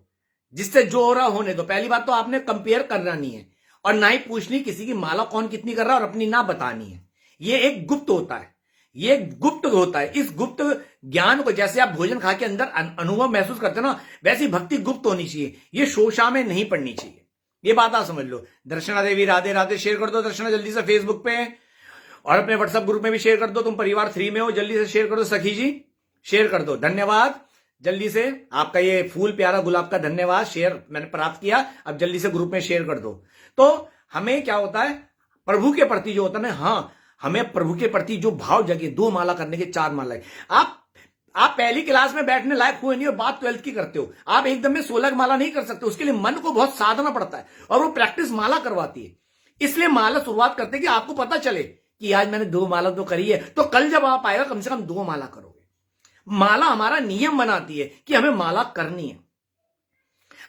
जिससे जो हो रहा होने दो। पहली बात तो आपने कंपेयर करना नहीं है, और ना ही पूछनी किसी की माला कौन कितनी कर रहा है, और अपनी ना बतानी है। ये एक गुप्त होता है, ये गुप्त होता है। इस गुप्त ज्ञान को, जैसे आप भोजन खा के अंदर अनुभव महसूस करते हो ना, वैसी भक्ति गुप्त होनी चाहिए, ये शोशा में नहीं पड़नी चाहिए। ये बात आप समझ लो। दर्शना देवी राधे राधे शेयर कर दो दर्शना जल्दी से फेसबुक पे, और अपने व्हाट्सएप ग्रुप में भी शेयर कर दो। तुम परिवार 3 में हो, जल्दी से शेयर कर दो। सखी जी शेयर कर दो, धन्यवाद। जल्दी से आपका ये फूल प्यारा गुलाब का धन्यवाद, शेयर मैंने प्राप्त किया। अब जल्दी से ग्रुप में शेयर कर दो। तो हमें क्या होता है प्रभु के प्रति जो होता है ना, हाँ हमें प्रभु के प्रति जो भाव जगे, 2 माला करने के 4 माला है। आप पहली क्लास में बैठने लायक हुए नहीं और बात 12th की करते हो। आप एकदम में 16 माला नहीं कर सकते, उसके लिए मन को बहुत साधना पड़ता है, और वो प्रैक्टिस माला करवाती है। इसलिए माला शुरुआत करते कि आपको पता चले कि आज मैंने 2 माला तो करी है, तो कल जब आप आएगा कम से कम 2 माला करोगे। माला हमारा नियम बनाती है कि हमें माला करनी है।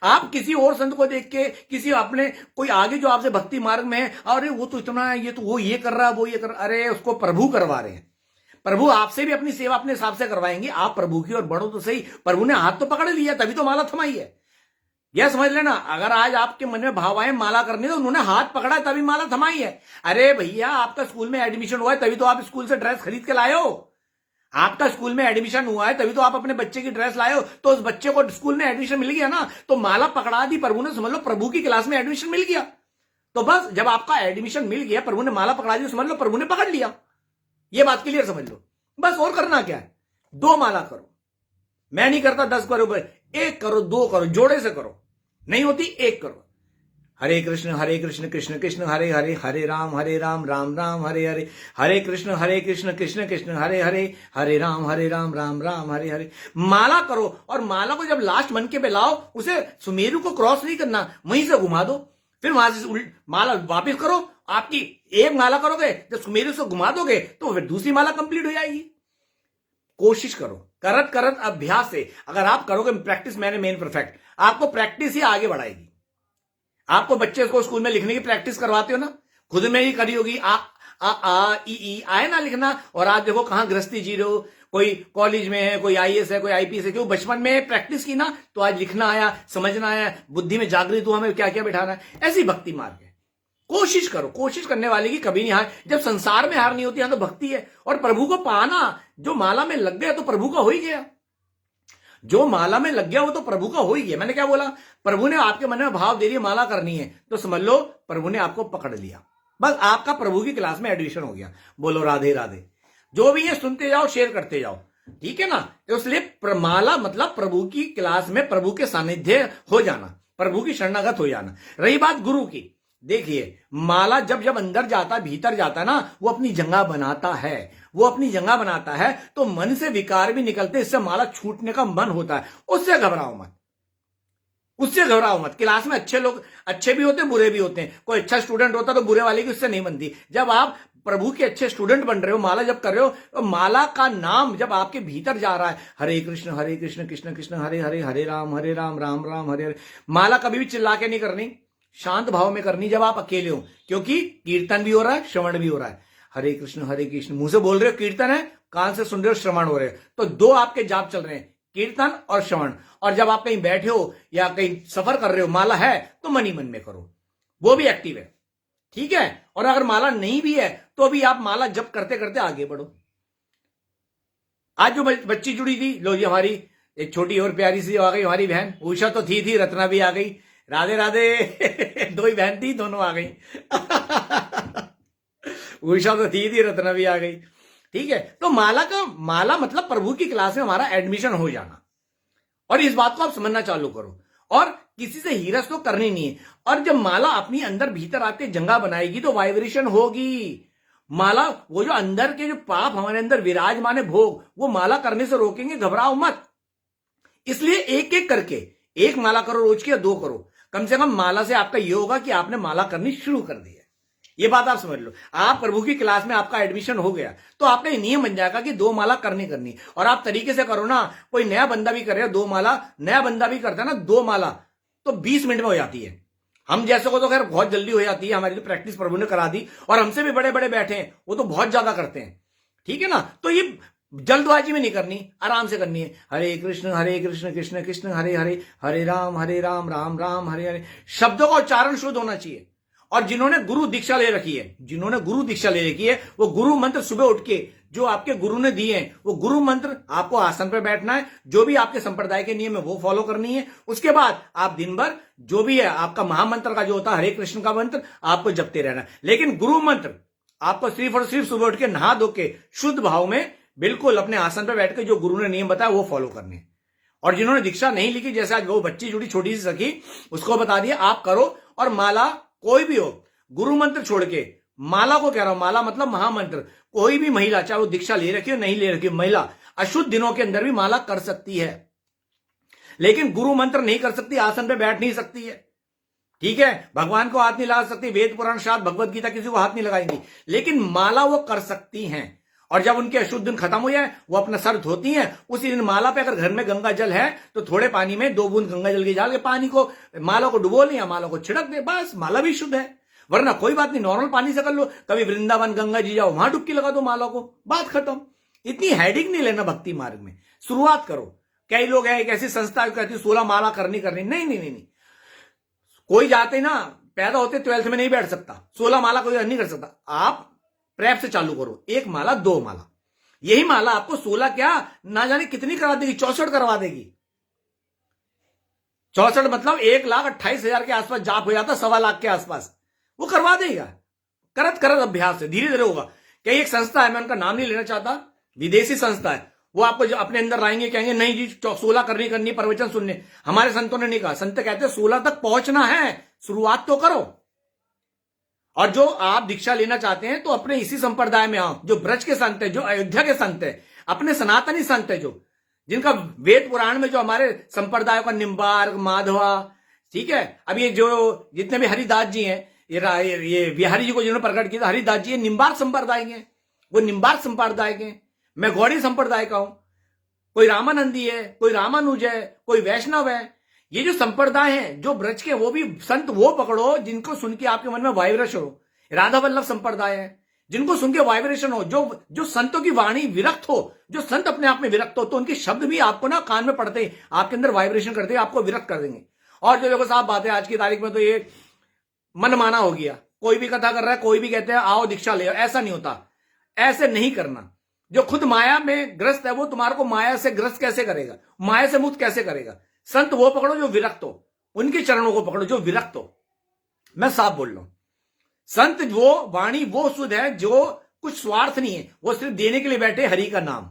आप किसी और संत को देख के, किसी अपने कोई आगे जो आपसे भक्ति मार्ग में है, अरे वो तो इतना है, ये तो वो ये कर रहा है, वो ये कर रहा है, अरे उसको प्रभु करवा रहे हैं। प्रभु आपसे भी अपनी सेवा अपने हिसाब से करवाएंगे। आप प्रभु की और बढ़ो तो सही, प्रभु ने हाथ तो पकड़ लिया तभी तो माला थमाई है। यह समझ लेना, अगर आज आपके मन में भाव आए माला करनी, तो उन्होंने हाथ पकड़ा है तभी माला थमाई है। अरे भैया, आपका स्कूल में एडमिशन हुआ है तभी तो आप स्कूल से ड्रेस खरीद के लाए हो। आपका स्कूल में एडमिशन हुआ है तभी तो आप अपने बच्चे की ड्रेस लाए हो। तो उस बच्चे को स्कूल में एडमिशन मिल गया ना, तो माला पकड़ा दी प्रभु ने, समझ लो प्रभु की क्लास में एडमिशन मिल गया। तो बस जब आपका एडमिशन मिल गया, प्रभु ने माला पकड़ा दी, समझ लो प्रभु ने पकड़ लिया। ये बात क्लियर समझ लो। बस और करना क्या है, 2 माला करो। मैं नहीं करता 10 करो, 1 करो, 2 करो, जोड़े से करो। नहीं होती 1 करो। हरे कृष्ण कृष्ण कृष्ण हरे हरे, हरे राम राम राम हरे हरे, हरे कृष्ण कृष्ण कृष्ण हरे हरे, हरे राम राम राम हरे हरे। माला करो, और माला को जब लास्ट मन के पे लाओ, उसे सुमेरु को क्रॉस नहीं करना, वहीं से घुमा दो। फिर वहां से माला वापिस करो। आपकी 1 माला करोगे, जब सुमेरु से घुमा दोगे तो फिर दूसरी माला कंप्लीट हो जाएगी। कोशिश करो, करत करत अभ्यास से अगर आप करोगे प्रैक्टिस, मैंने मेन परफेक्ट, आपको प्रैक्टिस ही आगे बढ़ाएगी। आपको बच्चे को स्कूल में लिखने की प्रैक्टिस करवाते हो ना, खुद में ही करी होगी, आ ई आए ना लिखना, और आज देखो कहां गृहस्थी जी रहे हो। कोई कॉलेज में है, कोई आईएएस है, कोई आईपीएस है, क्यों बचपन में प्रैक्टिस की ना, तो आज लिखना आया, समझना आया, बुद्धि में जागृत हुआ, हमें क्या क्या बिठाना है। ऐसी भक्ति मार्ग है। कोशिश करो, कोशिश करने वाले की कभी नहीं हार। जब संसार में हार नहीं होती, तो भक्ति है। और प्रभु को पाना, जो माला में लग गया तो प्रभु का हो ही गया। जो माला में लग गया वो तो प्रभु का हो ही गया। मैंने क्या बोला, प्रभु ने आपके मन में भाव दे दिया माला करनी है, तो समझ लो प्रभु ने आपको पकड़ लिया। बस आपका प्रभु की क्लास में एडमिशन हो गया। बोलो राधे राधे। जो भी है सुनते जाओ, शेयर करते जाओ, ठीक है ना। तो इसलिए माला मतलब प्रभु की क्लास में प्रभु के सानिध्य हो जाना, प्रभु की शरणागत हो जाना। रही बात गुरु की, देखिए माला जब जब अंदर जाता है, भीतर जाता है ना, वो अपनी जगह बनाता है, वो अपनी जगह बनाता है, तो मन से विकार भी निकलते, इससे माला छूटने का मन होता है। उससे घबराओ मत, उससे घबराओ मत। क्लास में अच्छे लोग अच्छे भी होते हैं, बुरे भी होते हैं। कोई अच्छा स्टूडेंट होता तो बुरे वाले की उससे नहीं बनती। जब आप प्रभु के अच्छे स्टूडेंट बन रहे हो, माला जब कर रहे हो, तो माला का नाम जब आपके भीतर जा रहा है, हरे कृष्ण कृष्ण कृष्ण हरे हरे, हरे राम राम राम हरे हरे। माला कभी भी चिल्ला के नहीं करनी, शांत भाव में करनी जब आप अकेले हो, क्योंकि कीर्तन भी हो रहा है, श्रवण भी हो रहा है। हरे कृष्ण मुंह से बोल रहे हो, कीर्तन है, कान से सुन रहे हो, श्रवण हो रहे हो। तो दो आपके जाप चल रहे हैं, कीर्तन और श्रवण। और जब आप कहीं बैठे हो या कहीं सफर कर रहे हो, माला है तो मन ही मन में करो, वो भी एक्टिव है, ठीक है। और अगर माला नहीं भी है तो भी आप माला जप करते करते आगे बढ़ो। आज जो बच्ची जुड़ी थी, लो जी हमारी एक छोटी और प्यारी सी आ गई, हमारी बहन उषा तो थी, रत्ना भी आ गई, राधे राधे। दो ही बहन थी, दोनों आ गई। उषा तो थी, रत्ना भी आ गई, ठीक है। तो माला मतलब प्रभु की क्लास में हमारा एडमिशन हो जाना। और इस बात को आप समझना चालू करो, और किसी से हीरस तो करनी नहीं है। और जब माला अपनी अंदर भीतर आते जंगा बनाएगी तो वाइब्रेशन होगी। माला, वो जो अंदर के जो पाप हमारे अंदर विराजमान है, भोग, वो माला करने से रोकेंगे। घबराओ मत। इसलिए एक एक करके, एक माला करो रोज की या दो करो, कम से कम माला से आपका ये होगा कि आपने माला करनी शुरू कर दी है। ये बात आप समझ लो। आप प्रभु की क्लास में आपका एडमिशन हो गया तो आपने नियम बन जाएगा कि दो माला करनी। और आप तरीके से करो ना। कोई नया बंदा भी करे दो माला, नया बंदा भी करता है ना दो माला, तो 20 मिनट में हो जाती है। हम जैसे को तो खैर बहुत जल्दी हो जाती है, हमारी तो प्रैक्टिस प्रभु ने करा दी। और हमसे भी बड़े बड़े बैठे हैं, वो तो बहुत ज्यादा करते हैं, ठीक है ना। तो ये जल्दबाजी में नहीं करनी, आराम से करनी है। हरे कृष्ण कृष्ण कृष्ण हरे हरे, हरे राम राम राम हरे हरे। शब्दों का उच्चारण शुद्ध होना चाहिए। और जिन्होंने गुरु दीक्षा ले रखी है, वो गुरु मंत्र सुबह उठ के जो आपके गुरु ने दिए हैं, वो गुरु मंत्र आपको आसन पर बैठना है, जो भी आपके संप्रदाय के नियम है वो फॉलो करनी है। उसके बाद आप दिन भर जो भी है आपका महामंत्र का जो होता है हरे कृष्ण का मंत्र, आपको जपते रहना है। लेकिन गुरु मंत्र आपको सिर्फ और सिर्फ सुबह उठ के नहा धो के शुद्ध भाव में बिल्कुल अपने आसन पर बैठ के जो गुरु ने नियम बताया वो फॉलो करने हैं। और जिन्होंने दीक्षा नहीं लिखी, जैसे आज वो बच्ची जुड़ी छोटी सी सखी, उसको बता दिया आप करो। और माला कोई भी हो, गुरु मंत्र छोड़ के माला को कह रहा हूं, माला मतलब महामंत्र, कोई भी महिला, चाहे वो दीक्षा ले रखी हो नहीं ले रखी हो, महिला अशुद्ध दिनों के अंदर भी माला कर सकती है। लेकिन गुरु मंत्र नहीं कर सकती, आसन पे बैठ नहीं सकती है, ठीक है। भगवान को हाथ नहीं लगा सकती, वेद पुराण शास्त्र भगवत गीता किसी को हाथ नहीं लगाएंगी, लेकिन माला वो कर सकती हैं। और जब उनके अशुद्ध दिन खत्म हो जाए, वो अपना सर धोती हैं, उसी दिन माला पे अगर घर में गंगा जल है तो थोड़े पानी में 2 बूंद गंगा जल की डाल के पानी को माला को डुबो ले या माला को छिड़क दे, बस माला भी शुद्ध है। वरना कोई बात नहीं, नॉर्मल पानी से कर लो। कभी वृंदावन गंगा जी जाओ, वहां डुबकी लगा दो माला को, बात खत्म। इतनी हेडिक नहीं लेना भक्ति मार्ग में, शुरुआत करो। कई लोग हैं एक ऐसी संस्था कहती है 16 माला करनी नहीं। कोई जाते ना पैदा होते 12th में नहीं बैठ सकता, 16 माला कोई नहीं कर सकता। आप प्रेप से चालू करो, 1 माला 2 माला, यही माला आपको 16 क्या ना जाने कितनी करा देगी, 64 करवा देगी। 64 मतलब 1,28,000 के आसपास जाप हो जाता, 1.25 लाख के आसपास वो करवा देगा। करत अभ्यास से धीरे धीरे होगा। कई एक संस्था है, मैं उनका नाम नहीं लेना चाहता, विदेशी संस्था है, वो आपको जो अपने अंदर लाएंगे, कहेंगे नहीं जी 16 करनी प्रवचन सुनने। हमारे संतों ने नहीं कहा, संत कहते हैं 16 तक पहुंचना है, शुरुआत तो करो। और जो आप दीक्षा लेना चाहते हैं तो अपने इसी संप्रदाय में आओ, जो ब्रज के संत है, जो अयोध्या के संत है, अपने सनातनी संत है, जो जिनका वेद पुराण में जो हमारे संप्रदायों का निम्बार्क माधवा, ठीक है। अब ये जो जितने भी हरिदास जी हैं, ये बिहारी जी को जिन्होंने प्रकट किया, हरिदास जी निम्बार्क संप्रदाय के, वो निम्बार्क संप्रदाय के। मैं गौड़ी संप्रदाय का हूं, कोई रामानंदी है, कोई रामानुज है, कोई वैष्णव है। ये जो संप्रदाय है जो ब्रज के, वो भी संत वो पकड़ो जिनको सुन के आपके मन में वाइब्रेशन हो। राधा वल्लभ संप्रदाय है, जिनको सुन के वाइब्रेशन हो, जो संतों की वाणी विरक्त हो, जो संत अपने आप में विरक्त हो, तो उनके शब्द भी आपको ना कान में पड़ते हैं, आपके अंदर वाइब्रेशन करते हैं, आपको विरक्त कर देंगे। और जो देखो साहब बात है आज की तारीख में, तो ये मनमाना हो गया, कोई भी कथा कर रहा है, कोई भी कहते हैं आओ दीक्षा ले, ऐसा नहीं होता, ऐसे नहीं करना। जो खुद माया में ग्रस्त है वो तुम्हारे को माया से ग्रस्त कैसे करेगा, माया से मुक्त कैसे करेगा। संत वो पकड़ो जो विरक्त हो, उनके चरणों को पकड़ो जो विरक्त हो। मैं साफ बोल रहा हूं, संत वो वाणी वो शुद्ध है जो कुछ स्वार्थ नहीं है, वो सिर्फ देने के लिए बैठे हरि का नाम,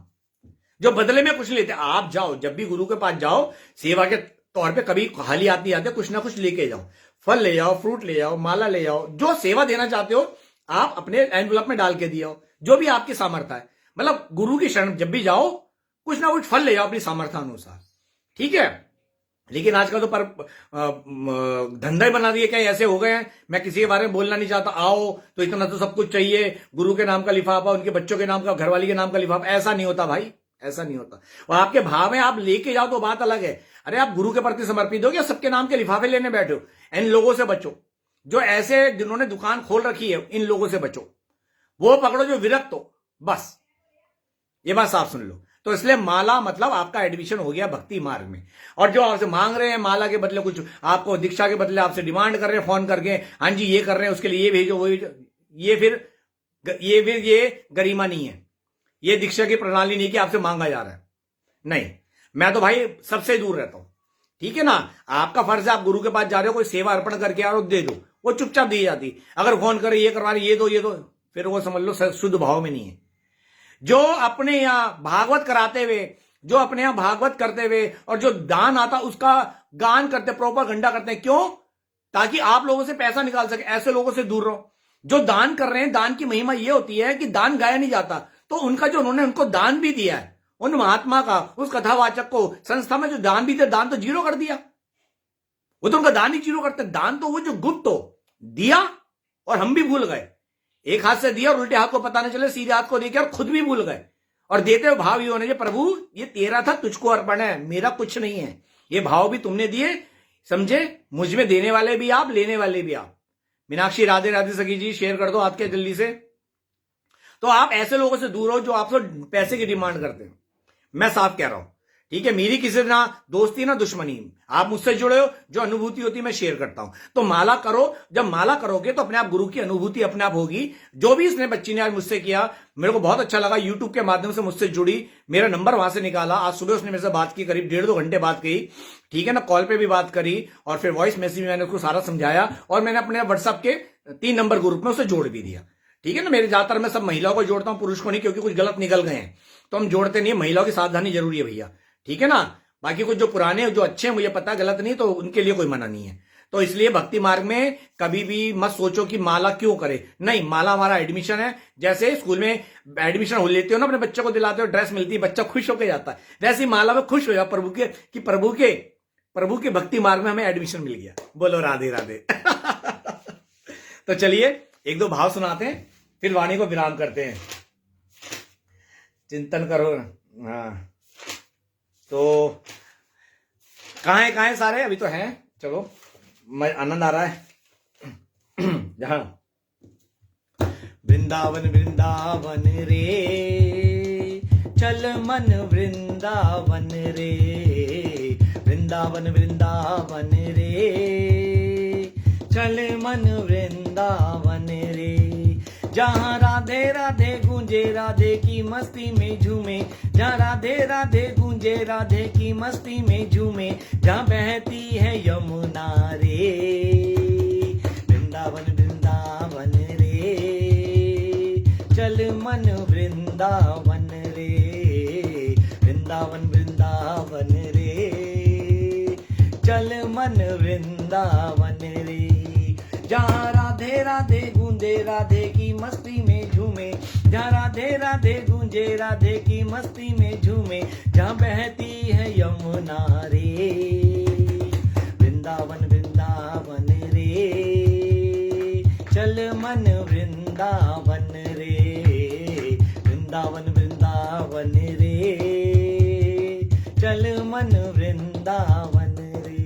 जो बदले में कुछ लेते। आप जाओ, जब भी गुरु के पास जाओ, सेवा के तौर पे कभी खाली हाथ नहीं आते, कुछ ना कुछ लेके जाओ, फल ले जाओ, फ्रूट ले जाओ, माला ले जाओ, जो सेवा देना चाहते हो आप अपने एनवलप में डाल के दियो, जो भी आपकी सामर्थ्य है। मतलब गुरु की शरण जब भी जाओ, कुछ ना कुछ फल ले जाओ अपनी सामर्थ्य अनुसार, ठीक है। लेकिन आजकल तो धंधा ही बना दिए, क्या ऐसे हो गए हैं, मैं किसी के बारे में बोलना नहीं चाहता, आओ तो इतना तो सब कुछ चाहिए, गुरु के नाम का लिफाफा, उनके बच्चों के नाम का, घरवाली के नाम का लिफाफा। ऐसा नहीं होता भाई, ऐसा नहीं होता। और आपके भाव में आप लेके जाओ तो बात अलग है। अरे आप गुरु के प्रति समर्पित हो या सबके नाम के लिफाफे लेने बैठे हो? इन लोगों से बचो, जो ऐसे जिन्होंने दुकान खोल रखी है, इन लोगों से बचो। वो पकड़ो जो विरक्त हो, बस ये बात साफ सुन लो। तो इसलिए माला मतलब आपका एडमिशन हो गया भक्ति मार्ग में। और जो आपसे मांग रहे हैं माला के बदले कुछ, आपको दीक्षा के बदले आपसे डिमांड कर रहे हैं फोन करके, हाँ जी ये कर रहे हैं, उसके लिए ये भेजो वो भेजो, ये फिर ये गरिमा नहीं है, ये दीक्षा की प्रणाली नहीं कि आपसे मांगा जा रहा है। नहीं, मैं तो भाई सबसे दूर रहता हूं, ठीक है ना। आपका फर्ज है, आप गुरु के पास जा रहे हो, कोई सेवा अर्पण करके आ रहे हो, दे दो, वो चुपचाप दी जाती। अगर फोन करे ये करवा रहे, ये दो, फिर वो समझ लो शुद्ध भाव में नहीं है। जो अपने यहां भागवत कराते हुए, जो अपने यहां भागवत करते हुए और जो दान आता उसका गान करते, प्रोपेगेंडा करते हैं, क्यों? ताकि आप लोगों से पैसा निकाल सके। ऐसे लोगों से दूर रहो। जो दान कर रहे हैं, दान की महिमा यह होती है कि दान गाया नहीं जाता, तो उनका जो उन्होंने उनको दान भी दिया है, उन महात्मा का, उस कथावाचक को संस्था में जो दान भी दिया, दान तो जीरो कर दिया। वो तो उनका दान ही जीरो करते, दान तो वो जो गुप्त हो दिया और हम भी भूल गए। एक हाथ से दिया और उल्टे हाथ को पता नहीं चले, सीधे हाथ को देके और खुद भी भूल गए। और देते हुए भाव ये होने चाहिए, प्रभु ये तेरा था, तुझको अर्पण है, मेरा कुछ नहीं है। ये भाव भी तुमने दिए, समझे? मुझ में देने वाले भी आप, लेने वाले भी आप। मीनाक्षी राधे राधे सखी जी शेयर कर दो हाथ के जल्दी से। तो आप ऐसे लोगों से दूर हो जो आपसे पैसे की डिमांड करते हैं। मैं साफ कह रहा हूं, ठीक है। मेरी किसी ना दोस्ती ना दुश्मनी, आप मुझसे जुड़े हो, जो अनुभूति होती है मैं शेयर करता हूं। तो माला करो, जब माला करोगे तो अपने आप गुरु की अनुभूति अपने आप होगी। जो भी इसने बच्ची ने आज मुझसे किया, मेरे को बहुत अच्छा लगा। यूट्यूब के माध्यम से मुझसे जुड़ी, मेरा नंबर वहां से निकाला, आज सुबह उसने मेरे से बात की, करीब 1.5-2 घंटे बात की, ठीक है ना। कॉल पे भी बात करी और फिर वॉइस मैसेज में मैंने उसको सारा समझाया और मैंने अपने व्हाट्सएप के 3 नंबर ग्रुप में उसे जोड़ भी दिया, ठीक है ना। मेरे ज्यादातर मैं सब महिलाओं को जोड़ता हूं, पुरुष को नहीं, क्योंकि कुछ गलत निकल गए हैं तो हम जोड़ते नहीं। महिलाओं की सावधानी जरूरी है भैया, ठीक है ना। बाकी कुछ जो पुराने जो अच्छे हैं, मुझे पता गलत नहीं, तो उनके लिए कोई मना नहीं है। तो इसलिए भक्ति मार्ग में कभी भी मत सोचो कि माला क्यों करे। नहीं, माला हमारा एडमिशन है। जैसे स्कूल में एडमिशन हो लेते हो ना, अपने बच्चे को दिलाते हो, ड्रेस मिलती है, बच्चा खुश होकर जाता है, वैसे ही माला में खुश हो जाओ प्रभु के, कि प्रभु के भक्ति मार्ग में हमें एडमिशन मिल गया। बोलो राधे राधे। तो चलिए 1-2 भाव सुनाते हैं, फिर वाणी को विराम करते हैं। चिंतन करो। हाँ, तो कहाँ है सारे? अभी तो हैं, चलो आनंद आ रहा है। जहां वृंदावन वृंदावन रे, चल मन वृंदावन रे, वृंदावन वृंदावन रे, चल मन वृंदावन रे। जहाँ राधे राधे गूंजे, राधे की मस्ती में झूमे, जहाँ राधे राधे गूंजे, राधे की मस्ती में झूमे, जहाँ बहती है यमुना रे, वृंदावन वृंदावन रे, चल मन वृंदावन रे, वृंदावन वृंदावन रे, चल मन वृंदावन रे। जहाँ राधे राधे गूंजे, राधे की मस्ती में झूमे, जहाँ राधे राधे गूंजे, राधे की मस्ती में झूमे, जहाँ बहती है यमुना रे, वृंदावन वृंदावन रे, चल मन वृंदावन रे, वृंदावन वृंदावन रे, चल मन वृंदावन रे।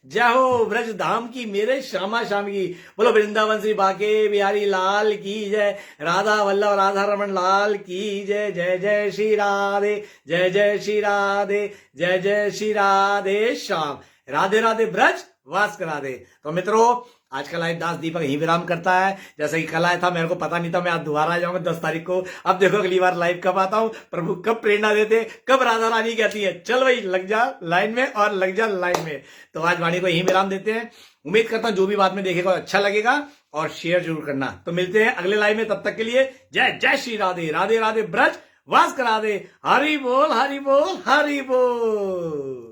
जय हो ब्रज धाम की, मेरे श्यामा श्याम की। बोलो वृंदावन श्री बाके बिहारी लाल की जय, राधा वल्लभ राधा रमन लाल की जय। जय जय श्री राधे, जय जय श्री राधे, जय जय श्री राधे श्याम। राधे राधे ब्रज वास करा दे। तो मित्रों, आज का लाइव दास दीपक यही विराम करता है। जैसे कि कल आया था, मेरे को पता नहीं था, मैं आज दोबारा आ जाऊंगा 10 तारीख को। अब देखो अगली बार लाइव कब आता हूं, प्रभु कब प्रेरणा देते, कब राधा रानी कहती है चल भाई लग जा लाइन में और लग जा लाइन में। तो आज वाणी को यही विराम देते हैं। उम्मीद करता हूं जो भी बात में देखेगा अच्छा लगेगा और शेयर जरूर करना। तो मिलते हैं अगले लाइव में, तब तक के लिए जय जय श्री राधे, राधे राधे ब्रज वास करा दे। हरि बोल हरि बोल हरि बोल।